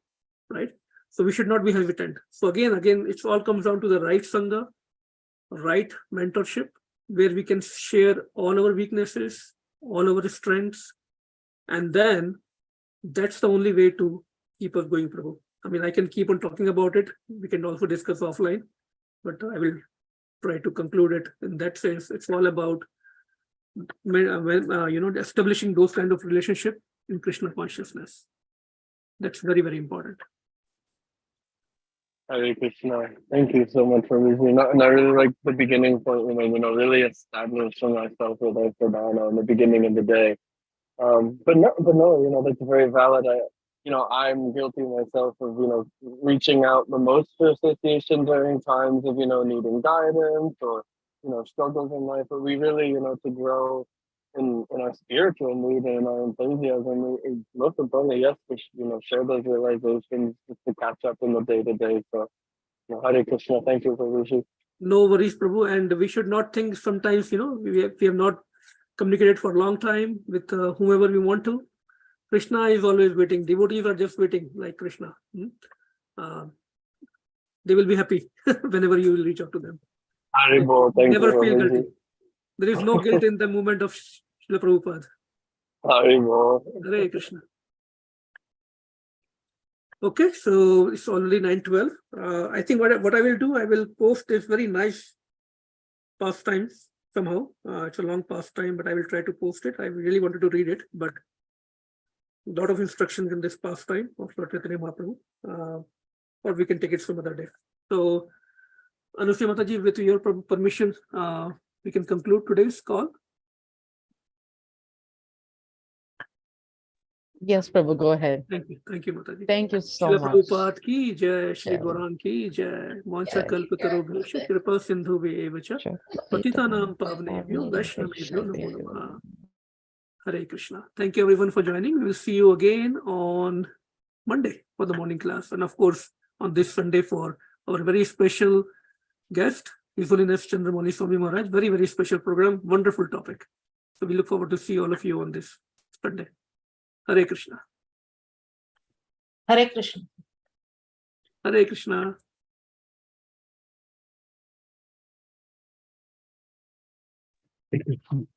[SPEAKER 5] right? So we should not be hesitant. So again, it all comes down to the right Sangha, right mentorship, where we can share all our weaknesses, all our strengths, and then that's the only way to keep us going, Prabhu. I mean, I can keep on talking about it. We can also discuss offline, but I will try to conclude it in that sense. It's all about establishing those kind of relationship in Krishna consciousness. That's very, very important.
[SPEAKER 6] Hare Krishna. Thank you so much for listening. And I really like the beginning point, really establishing myself with our sadhana in the beginning of the day. But no, that's very valid. I'm guilty myself of, reaching out the most for association during times of, needing guidance or, struggles in life. But we really, to grow in our spiritual mood and in our enthusiasm, most importantly, yes, to, share those realizations just to catch up in the day-to-day. So, Hare Krishna, thank you for listening.
[SPEAKER 5] No worries, Prabhu. And we should not think sometimes, we have not communicated for a long time with whomever we want to. Krishna is always waiting. Devotees are just waiting, like Krishna. They will be happy whenever you will reach out to them.
[SPEAKER 6] Never
[SPEAKER 5] feel guilty. There is no guilt in the movement of Srila Prabhupada. Hare Krishna. Okay, so it's already 9:12. I think what I will do, I will post this very nice pastimes somehow. It's a long pastime, but I will try to post it. I really wanted to read it, but a lot of instructions in this pastime of Lord Chaitanya Mahaprabhu, or we can take it some other day. So, Anusuya Mataji, with your permission, we can conclude today's call.
[SPEAKER 7] Yes, Prabhu, go ahead.
[SPEAKER 5] Thank you, Mataji.
[SPEAKER 7] Thank you so
[SPEAKER 5] Srila
[SPEAKER 7] much.
[SPEAKER 5] Prabhupada ki jai, Shri
[SPEAKER 7] Jai.
[SPEAKER 5] Gauran ki jai, Mancha
[SPEAKER 7] Jai.
[SPEAKER 5] Kalpatarubhyascha, Kripa Sindhu Evacha, Patitanam Pavnebhyo, Vaishnavebhyo Namo Namaha. Hare Krishna. Thank you everyone for joining. We will see you again on Monday for the morning class. And of course, on this Sunday for our very special guest, His Holiness Chandramani Swami Maharaj. Very, very special program. Wonderful topic. So we look forward to see all of you on this Sunday. Hare Krishna.
[SPEAKER 8] Hare Krishna.
[SPEAKER 5] Hare Krishna.
[SPEAKER 3] Thank you.